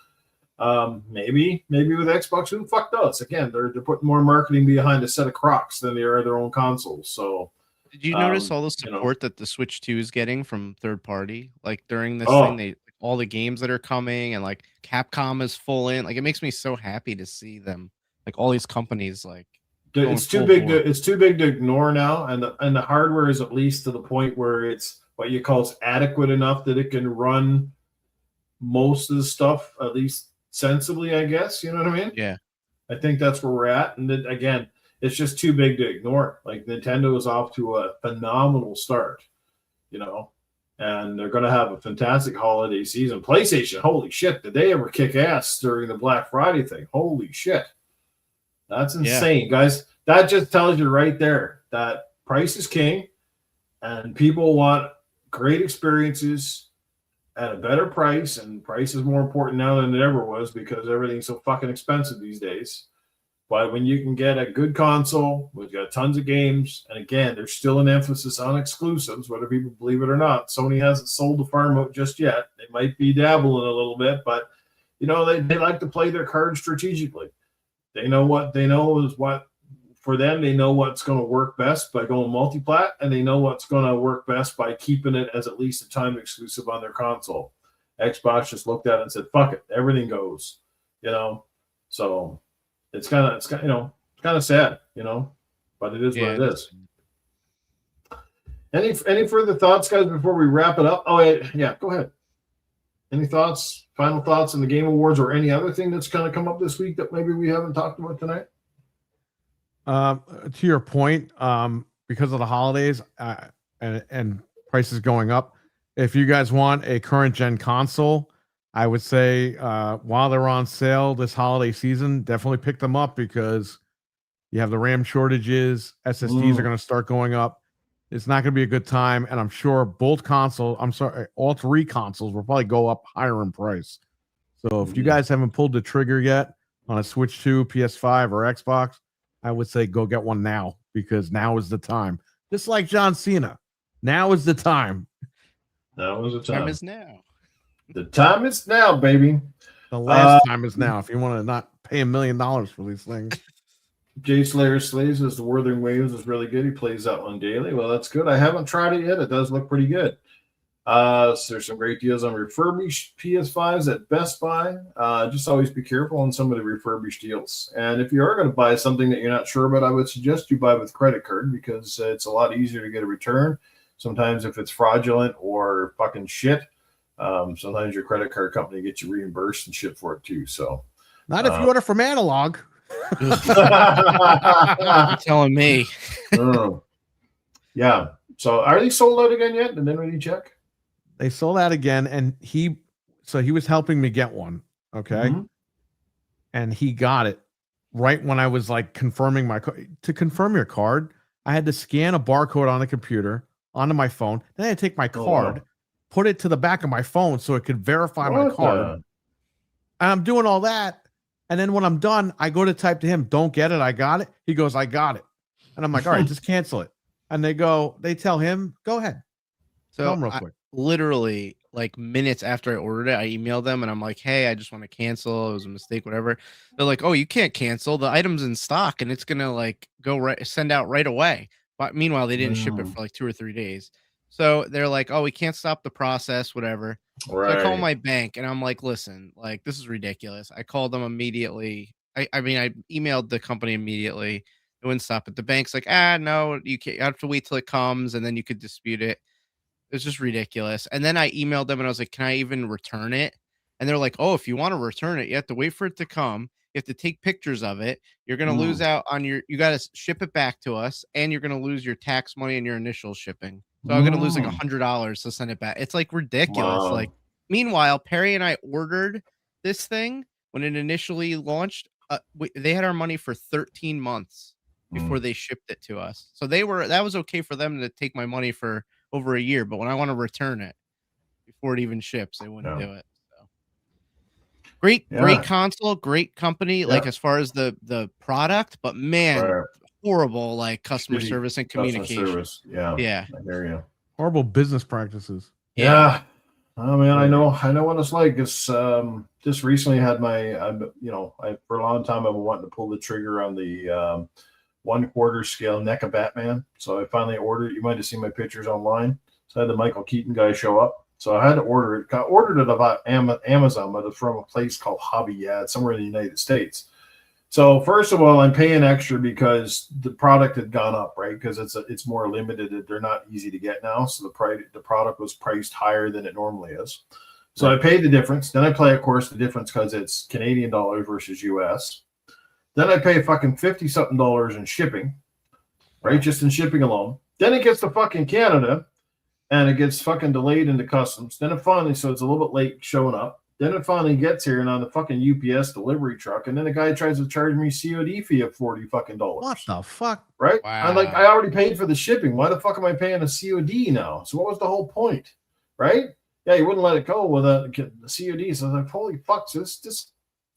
Maybe with Xbox, who the fuck knows? Again, they're putting more marketing behind a set of Crocs than they are their own consoles. So. Did you notice all the support that the Switch 2 is getting from third party? Like during this thing, all the games that are coming, and like Capcom is full in. Like it makes me so happy to see them. Like all these companies, like it's too big to ignore now, and the hardware is at least to the point where it's what you call adequate enough that it can run most of the stuff at least sensibly. I guess you know what I mean. Yeah, I think that's where we're at, and then, again. It's just too big to ignore. Like Nintendo is off to a phenomenal start, and they're going to have a fantastic holiday season. PlayStation, holy shit, did they ever kick ass during the Black Friday thing? Holy shit. That's insane, guys. That just tells you right there that price is king, and people want great experiences at a better price, and price is more important now than it ever was because everything's so fucking expensive these days. But when you can get a good console, we've got tons of games, and again, there's still an emphasis on exclusives, whether people believe it or not. Sony hasn't sold the farm out just yet. They might be dabbling a little bit, but you know, they like to play their cards strategically. They know what for them, they know what's going to work best by going multi-plat, and they know what's going to work best by keeping it as at least a time exclusive on their console. Xbox just looked at it and said, fuck it, everything goes, you know. So it's kind of sad, you know, but it is what it is. Any further thoughts, guys, before we wrap it up? Oh, yeah, go ahead. Any thoughts, final thoughts on the Game Awards or any other thing that's kind of come up this week that maybe we haven't talked about tonight? To your point, because of the holidays and prices going up, if you guys want a current gen console, I would say while they're on sale this holiday season, definitely pick them up because you have the RAM shortages. SSDs are going to start going up. It's not going to be a good time, and I'm sure all three consoles will probably go up higher in price. So if you guys haven't pulled the trigger yet on a Switch 2, PS5, or Xbox, I would say go get one now because now is the time. Just like John Cena, now is the time. Now is the time. Time is now. The time is now, baby. The last time is now. If you want to not pay $1 million for these things. Jay Slayer Slays says the Wuthering Waves is really good. He plays that one daily. Well, that's good. I haven't tried it yet. It does look pretty good. So there's some great deals on refurbished PS5s at Best Buy. Just always be careful on some of the refurbished deals. And if you are going to buy something that you're not sure about, I would suggest you buy with credit card because it's a lot easier to get a return. Sometimes if it's fraudulent or fucking shit, sometimes your credit card company gets you reimbursed and shit for it too. So not if you order from Analog. You're telling me. Yeah. So are they sold out again yet? Did anybody check? They sold out again, and he was helping me get one. Okay. And he got it right when I was like confirming my to confirm your card. I had to scan a barcode on the computer onto my phone. Then I had to take my card, put it to the back of my phone so it could verify my card. And I'm doing all that. And then when I'm done, I go to type to him, don't get it. I got it. He goes, I got it. And I'm like, all right, just cancel it. And they tell him, go ahead. So tell him real quick. Literally like minutes after I ordered it, I emailed them and I'm like, hey, I just want to cancel. It was a mistake, whatever. They're like, oh, you can't cancel. The item's in stock and it's going to like send out right away. But meanwhile, they didn't ship it for like 2 or 3 days. So they're like, oh, we can't stop the process, whatever. Right. So I call my bank and I'm like, listen, like, this is ridiculous. I called them immediately. I emailed the company immediately. It wouldn't stop it. The bank's like, no, you can't. You have to wait till it comes and then you could dispute it. It was just ridiculous. And then I emailed them and I was like, can I even return it? And they're like, oh, if you want to return it, you have to wait for it to come. You have to take pictures of it. You're going to lose out on you got to ship it back to us and you're going to lose your tax money and your initial shipping. So I'm going to lose like $100 to send it back. It's like ridiculous. Wow. Like, meanwhile, Perry and I ordered this thing when it initially launched. They had our money for 13 months before they shipped it to us. So that was okay for them to take my money for over a year. But when I want to return it before it even ships, they wouldn't do it. So great console, great company. Like as far as the product, but man, horrible like customer service and communication. Yeah. I hear you. Horrible business practices. Yeah. Oh man, I know what it's like. It's just recently had I for a long time I've been wanting to pull the trigger on the 1/4 scale NECA Batman. So I finally ordered it. You might have seen my pictures online. So I had the Michael Keaton guy show up. So I had to order it. Got ordered it about Amazon, but it's from a place called Hobby. Yeah, it's somewhere in the United States. So first of all, I'm paying extra because the product had gone up, right? Because it's more limited. They're not easy to get now. So the product was priced higher than it normally is. So I paid the difference. Then I pay, of course, the difference because it's Canadian dollars versus US. Then I pay fucking $50-something in shipping, right? Just in shipping alone. Then it gets to fucking Canada. and it gets fucking delayed into customs. Then it finally, so it's a little bit late showing up. Then it finally gets here and on the fucking UPS delivery truck, and then the guy tries to charge me COD fee of $40 fucking dollars. What the fuck? Right? Wow. I'm like, I already paid for the shipping. Why the fuck am I paying a COD now? So what was the whole point? Right? Yeah, you wouldn't let it go without the COD. So I was like, holy fuck, so this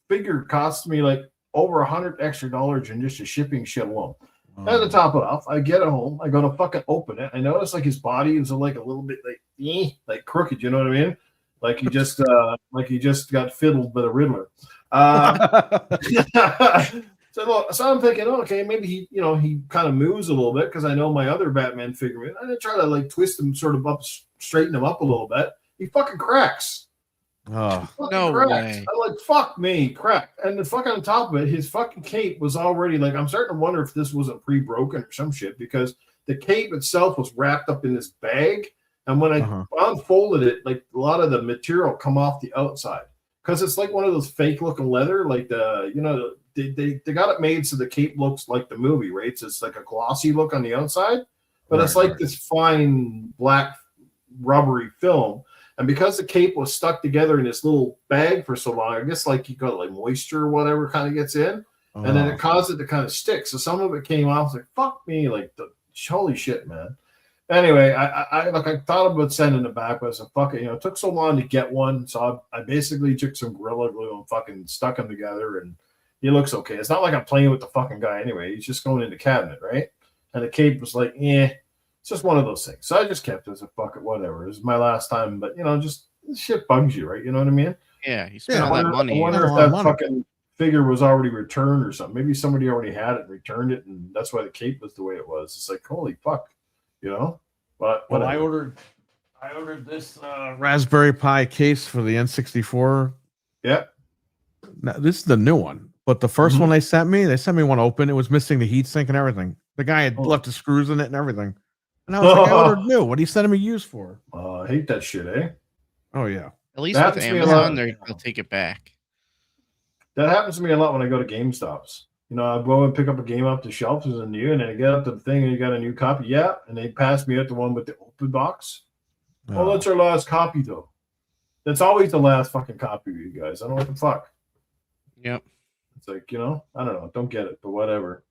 figure cost me like over $100 extra in just a shipping shit alone. And to top it off, I get it home. I go to fucking open it. I notice like his body is like a little bit like crooked. You know what I mean? Like he just got fiddled by the Riddler. So I'm thinking, okay, maybe he kind of moves a little bit because I know my other Batman figure. And I try to like twist him sort of up, straighten him up a little bit. He fucking cracks. Oh, no way. I'm like, fuck me, crack. And the fuck on top of it, his fucking cape was already like, I'm starting to wonder if this wasn't pre-broken or some shit because the cape itself was wrapped up in this bag. And when I unfolded it, like a lot of the material come off the outside because it's like one of those fake looking leather, like they got it made so the cape looks like the movie, right? So it's like a glossy look on the outside, but it's like this fine black rubbery film. And because the cape was stuck together in this little bag for so long, I guess like you got like moisture or whatever kind of gets in, and then it caused it to kind of stick. So some of it came off. Like fuck me, like holy shit, man. Anyway, I thought about sending it back, but I said, fuck it. It took so long to get one. So I basically took some Gorilla Glue and fucking stuck them together, and he looks okay. It's not like I'm playing with the fucking guy anyway. He's just going in the cabinet, right? And the cape was like, it's just one of those things. So I just kept it as a fuck it, whatever. It was my last time, but just shit bugs you, right? You know what I mean? Yeah, you spent all that money. I wonder if that fucking figure was already returned or something. Maybe somebody already had it and returned it, and that's why the cape was the way it was. It's like, holy fuck, But well, I ordered this Raspberry Pi case for the N64. Yeah. Now, this is the new one, but the first one they sent me one open. It was missing the heatsink and everything. The guy had left the screws in it and everything. And I was like, I ordered new. What are you sending me used for? I hate that shit, eh? Oh, yeah. At least with Amazon, they'll take it back. That happens to me a lot when I go to GameStops. I go and pick up a game off the shelf as a new, and then I get up to the thing and you got a new copy. Yeah, and they pass me out the one with the open box. Oh, that's our last copy, though. That's always the last fucking copy of you guys. I don't know what the fuck. Yep. It's like, I don't know. Don't get it, but whatever.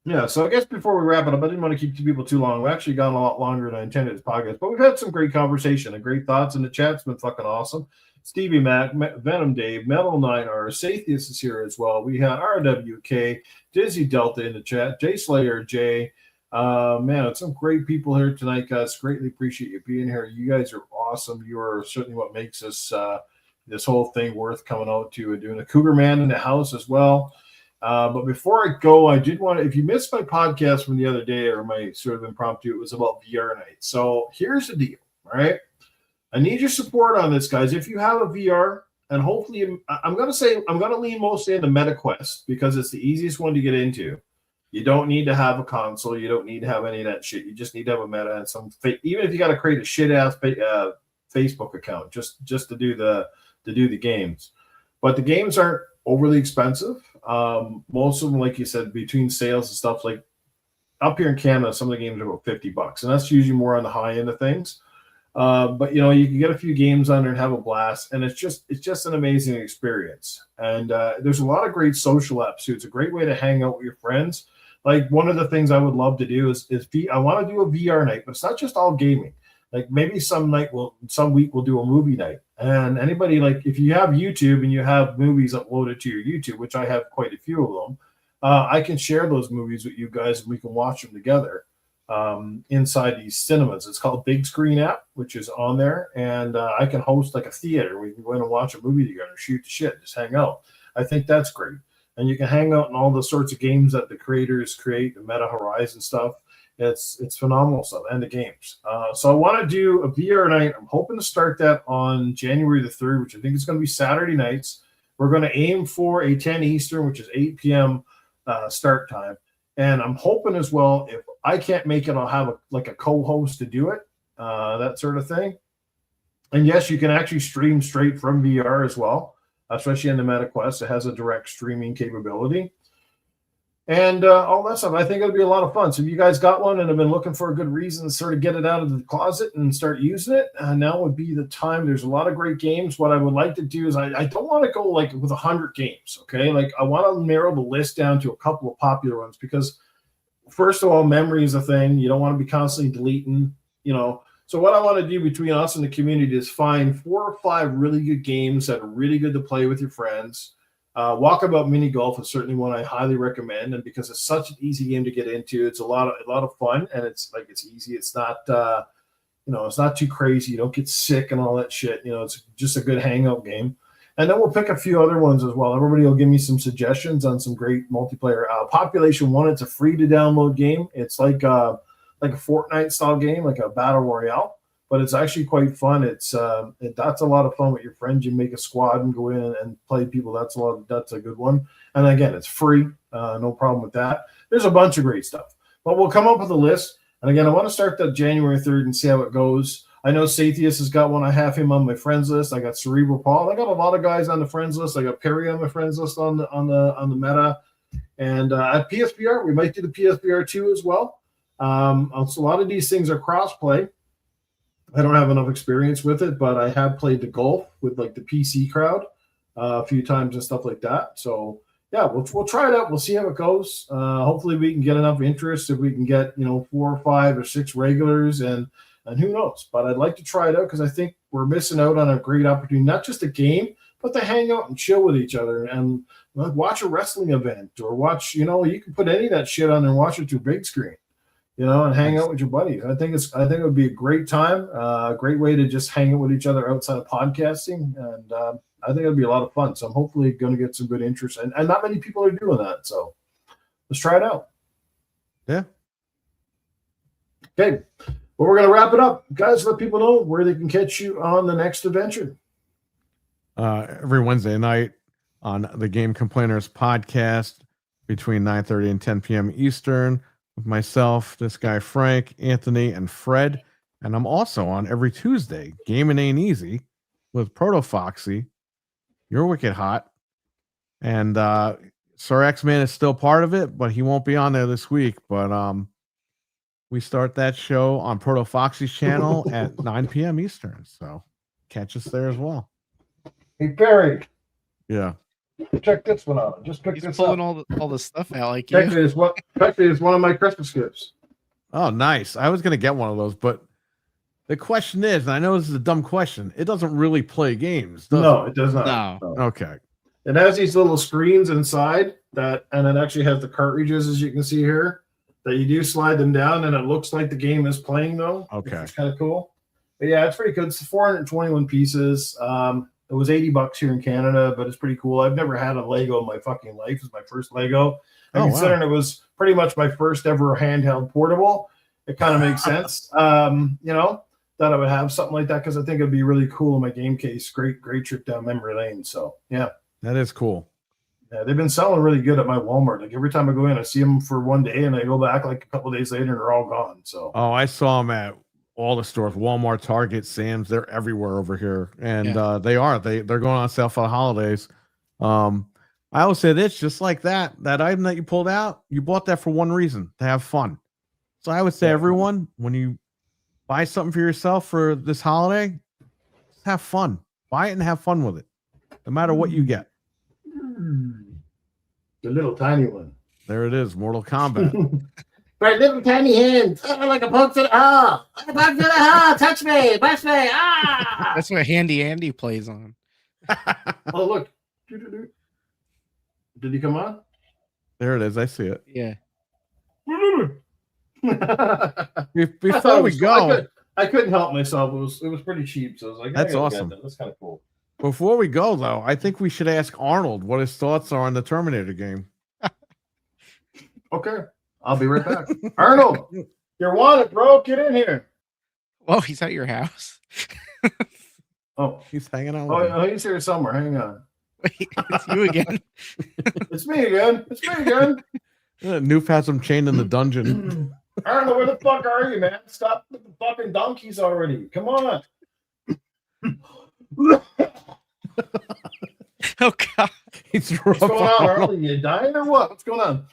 Yeah, so I guess before we wrap it up, I didn't want to keep people too long. We've actually gone a lot longer than I intended this podcast, but we've had some great conversation and great thoughts, and the chat's been fucking awesome. Stevie Mac, Venom Dave, Metal 9R, Satheus is here as well. We had RWK, Dizzy Delta in the chat, Jay Slayer, Jay. Man, it's some great people here tonight, guys. Greatly appreciate you being here. You guys are awesome. You are certainly what makes this whole thing worth coming out to and doing a Cougar Man in the house as well. But before I go, I did want to, if you missed my podcast from the other day or my sort of impromptu, it was about VR night. So here's the deal, all right? I need your support on this, guys. If you have a VR, and hopefully, I'm going to lean mostly into MetaQuest because it's the easiest one to get into. You don't need to have a console. You don't need to have any of that shit. You just need to have a Meta and some even if you got to create a shit ass Facebook account just to do the games. But the games aren't overly expensive. Most of them, like you said, between sales and stuff, like up here in Canada, some of the games are about $50, and that's usually more on the high end of things. But you can get a few games on there and have a blast, and it's just an amazing experience. And there's a lot of great social apps too. It's a great way to hang out with your friends. Like one of the things I would love to do is I want to do a VR night, but it's not just all gaming. Like maybe some week we'll do a movie night. And anybody, like if you have YouTube and you have movies uploaded to your YouTube, which I have quite a few of them, I can share those movies with you guys and we can watch them together inside these cinemas. It's called Big Screen App, which is on there. And I can host like a theater. We can go in and watch a movie together, shoot the shit, just hang out. I think that's great. And you can hang out in all the sorts of games that the creators create, the Meta Horizon stuff. It's phenomenal stuff, and the games. So I want to do a VR night. I'm hoping to start that on January the 3rd, which I think is going to be Saturday nights. We're going to aim for a 10 Eastern, which is 8 p.m. Start time. And I'm hoping as well, if I can't make it, I'll have a co-host to do it, that sort of thing. And yes, you can actually stream straight from VR as well, especially in the MetaQuest. It has a direct streaming capability. and all that stuff. I think it'll be a lot of fun. So if you guys got one and have been looking for a good reason to sort of get it out of the closet and start using it, now would be the time. There's a lot of great games. What I would like to do is I don't want to go like with 100 games, okay? Like I want to narrow the list down to a couple of popular ones because first of all, memory is a thing. You don't want to be constantly deleting, So what I want to do between us and the community is find 4 or 5 really good games that are really good to play with your friends. Walkabout Mini Golf is certainly one I highly recommend, and because it's such an easy game to get into, it's a lot of fun, and it's easy. It's not it's not too crazy. You don't get sick and all that shit. It's just a good hangout game. And then we'll pick a few other ones as well. Everybody will give me some suggestions on some great multiplayer. Population One, it's a free to download game. It's like a Fortnite style game, like a battle royale, but it's actually quite fun. That's a lot of fun with your friends. You make a squad and go in and play people. That's a good one. And again, it's free. No problem with that. There's a bunch of great stuff, but we'll come up with a list. And again, I want to start that January 3rd and see how it goes. I know Sathius has got one. I have him on my friends list. I got Cerebral Paul. I got a lot of guys on the friends list. I got Perry on my friends list on the meta. And at PSBR, we might do the PSBR 2 as well. So a lot of these things are cross-play. I don't have enough experience with it, but I have played the golf with like the PC crowd a few times and stuff like that. So yeah, we'll try it out. We'll see how it goes. Hopefully we can get enough interest if we can get 4 or 5 or 6 regulars and who knows. But I'd like to try it out because I think we're missing out on a great opportunity, not just a game, but to hang out and chill with each other and watch a wrestling event or watch. You can put any of that shit on and watch it through big screen. And hang out with your buddies. I think it would be a great time, a great way to just hang out with each other outside of podcasting, and I think it'll be a lot of fun. So I'm hopefully going to get some good interest, and not many people are doing that. So let's try it out. Yeah. Okay. Well, we're going to wrap it up, guys. Let people know where they can catch you on the next adventure. Every Wednesday night on the Game Complainers podcast between 9:30 and 10 p.m. Eastern. With myself, this guy Frank, Anthony, and Fred. And I'm also on every Tuesday, Gaming Ain't Easy, with Proto Foxy. You're wicked hot. And Sir X-Man is still part of it, but he won't be on there this week. But we start that show on Proto Foxy's channel at 9 p.m. Eastern. So catch us there as well. Hey, Perry. Yeah. Check this one out. Just pick He's this pulling up. all the stuff out like Check you. this. Is one of my Christmas gifts. Oh, nice. I was going to get one of those, but the question is, and I know this is a dumb question, it doesn't really play games, does No, it does not. No. Okay. It has these little screens inside and it actually has the cartridges, as you can see here, that you do slide them down, and it looks like the game is playing though. Okay. It's kind of cool. But yeah, it's pretty good. It's 421 pieces. It was $80 here in Canada, but it's pretty cool. I've never had a Lego in my fucking life. It's my first Lego. And considering it was pretty much my first ever handheld portable, it kind of makes sense. That I would have something like that because I think it'd be really cool in my game case. Great trip down memory lane. So yeah. That is cool. Yeah, they've been selling really good at my Walmart. Like every time I go in, I see them for one day, and I go back like a couple of days later, and they're all gone. So I saw them at all the stores, Walmart, Target, Sam's. They're everywhere over here, and they're going on sale for the holidays. I always say this, just like that item that you pulled out, you bought that for one reason, to have fun. So I would say, everyone, when you buy something for yourself for this holiday, just have fun. Buy it and have fun with it, no matter what you get. The little tiny one. There it is, Mortal Kombat. My little tiny hands. Oh, like a poke to the heart. Like a poke to the heart. Touch me. Touch me. Ah! That's what Handy Andy plays on. Oh, look. Did he come on? There it is. I see it. Yeah. Before we go, I couldn't help myself. It was pretty cheap, so I was like, that's awesome. That's kind of cool. Before we go, though, I think we should ask Arnold what his thoughts are on the Terminator game. Okay, I'll be right back. Arnold, you're wanted, bro. Get in here. Oh, he's at your house. Oh, he's hanging out. With oh, he's here somewhere. Hang on. Wait, it's you again. It's me again. Newf has him chained in the dungeon. Arnold, where the fuck are you, man? Stop with the fucking donkeys already. Come on. Oh God. What's going on, Arnold? You dying or what? What's going on?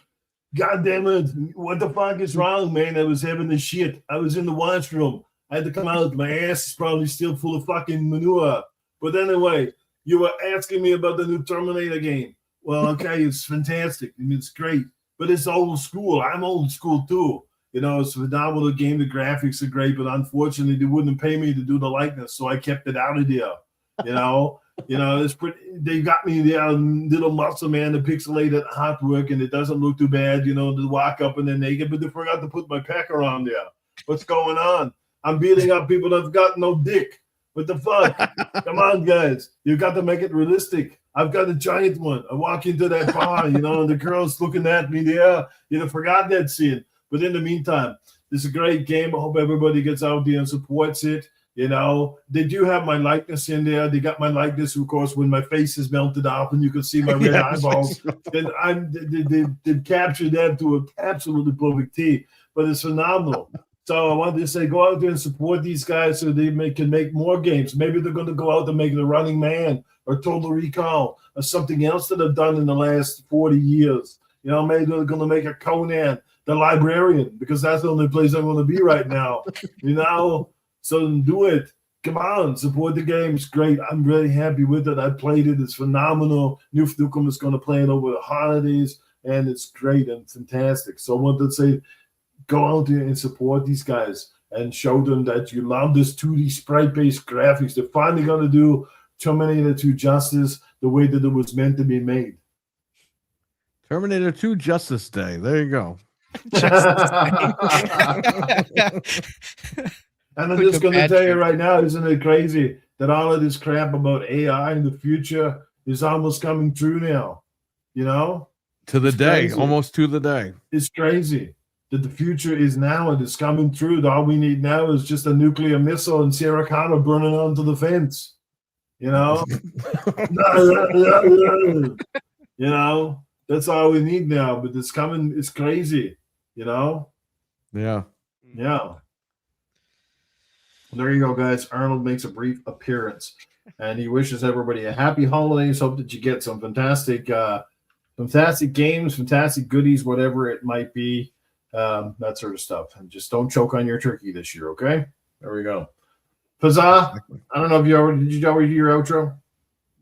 God damn it. What the fuck is wrong, man? I was having the shit. I was in the washroom. I had to come out. My ass is probably still full of fucking manure. But anyway, you were asking me about the new Terminator game. Well, okay, it's fantastic. I mean, it's great. But it's old school. I'm old school too. You know, it's a phenomenal game. The graphics are great, but unfortunately, they wouldn't pay me to do the likeness, so I kept it out of there. You know, it's pretty. They got me there, little muscle man, the pixelated artwork, and it doesn't look too bad. You know, to walk up and they're naked, but they forgot to put my pecker on there. What's going on? I'm beating up people that've got no dick. What the fuck? Come on, guys. You got to make it realistic. I've got a giant one. I walk into that bar, and the girl's looking at me there. Forgot that scene. But in the meantime, it's a great game. I hope everybody gets out there and supports it. They do have my likeness in there. They got my likeness, of course, when my face is melted off and you can see my red eyeballs. Then they captured that to an absolutely perfect T. But it's phenomenal. So I wanted to say, go out there and support these guys so they can make more games. Maybe they're going to go out and make The Running Man or Total Recall or something else that they've done in the last 40 years. Maybe they're going to make a Conan the Librarian, because that's the only place I'm going to be right now. So do it. Come on, support the game. It's great. I'm really happy with it. I played it. It's phenomenal. Newf Nukem is going to play it over the holidays, and it's great and fantastic. So I want to say, go out there and support these guys and show them that you love this 2D sprite-based graphics. They're finally going to do Terminator 2 justice the way that it was meant to be made. Terminator 2 Justice Day. There you go. And I'm just going to tell you right now, isn't it crazy that all of this crap about AI in the future is almost coming true now? To the It's day, crazy. almost to the day. It's crazy that the future is now and it's coming true. All we need now is just a nuclear missile and Sarah Connor burning onto the fence. That's all we need now. But it's coming. It's crazy. Yeah. Yeah. There you go, guys. Arnold makes a brief appearance, and he wishes everybody a happy holidays. Hope that you get some fantastic games, fantastic goodies, whatever it might be, that sort of stuff. And just don't choke on your turkey this year, okay? There we go. Pazza, I don't know if did you already do your outro?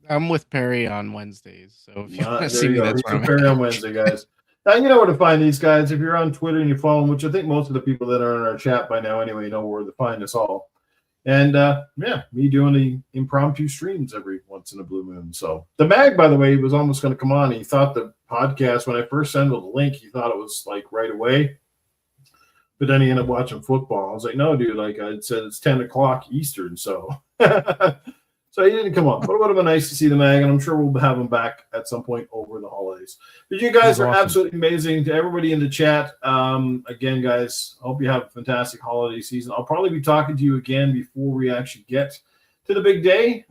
I'm with Perry on Wednesdays, so if you want to There see you me, go. that's He's where I'm prepared at. on Wednesday, guys. Now you know where to find these guys. If you're on Twitter and you follow them, which I think most of the people that are in our chat by now anyway know where to find us all. And me doing the impromptu streams every once in a blue moon. So the mag, by the way, was almost going to come on. He thought the podcast, when I first sent him the link, he thought it was like right away. But then he ended up watching football. I was like, no, dude, like I said, it's 10 o'clock Eastern. So so he didn't come on. But it would have been nice to see the mag, and I'm sure we'll have him back at some point over the holidays. But you guys are awesome. absolutely amazing. To everybody in the chat, again, guys, I hope you have a fantastic holiday season. I'll probably be talking to you again before we actually get to the big day.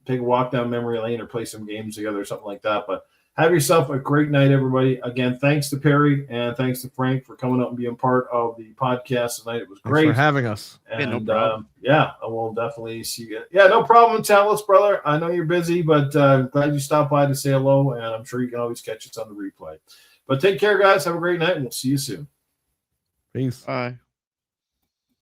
Take a walk down memory lane or play some games together or something like that. But have yourself a great night, everybody. Again, thanks to Perry and thanks to Frank for coming up and being part of the podcast tonight. It was great. Thanks for having us. And no problem. I will definitely see you. Yeah, no problem. Tell us, brother. I know you're busy, but glad you stopped by to say hello. And I'm sure you can always catch us on the replay. But take care, guys. Have a great night, and we'll see you soon. Peace. Bye.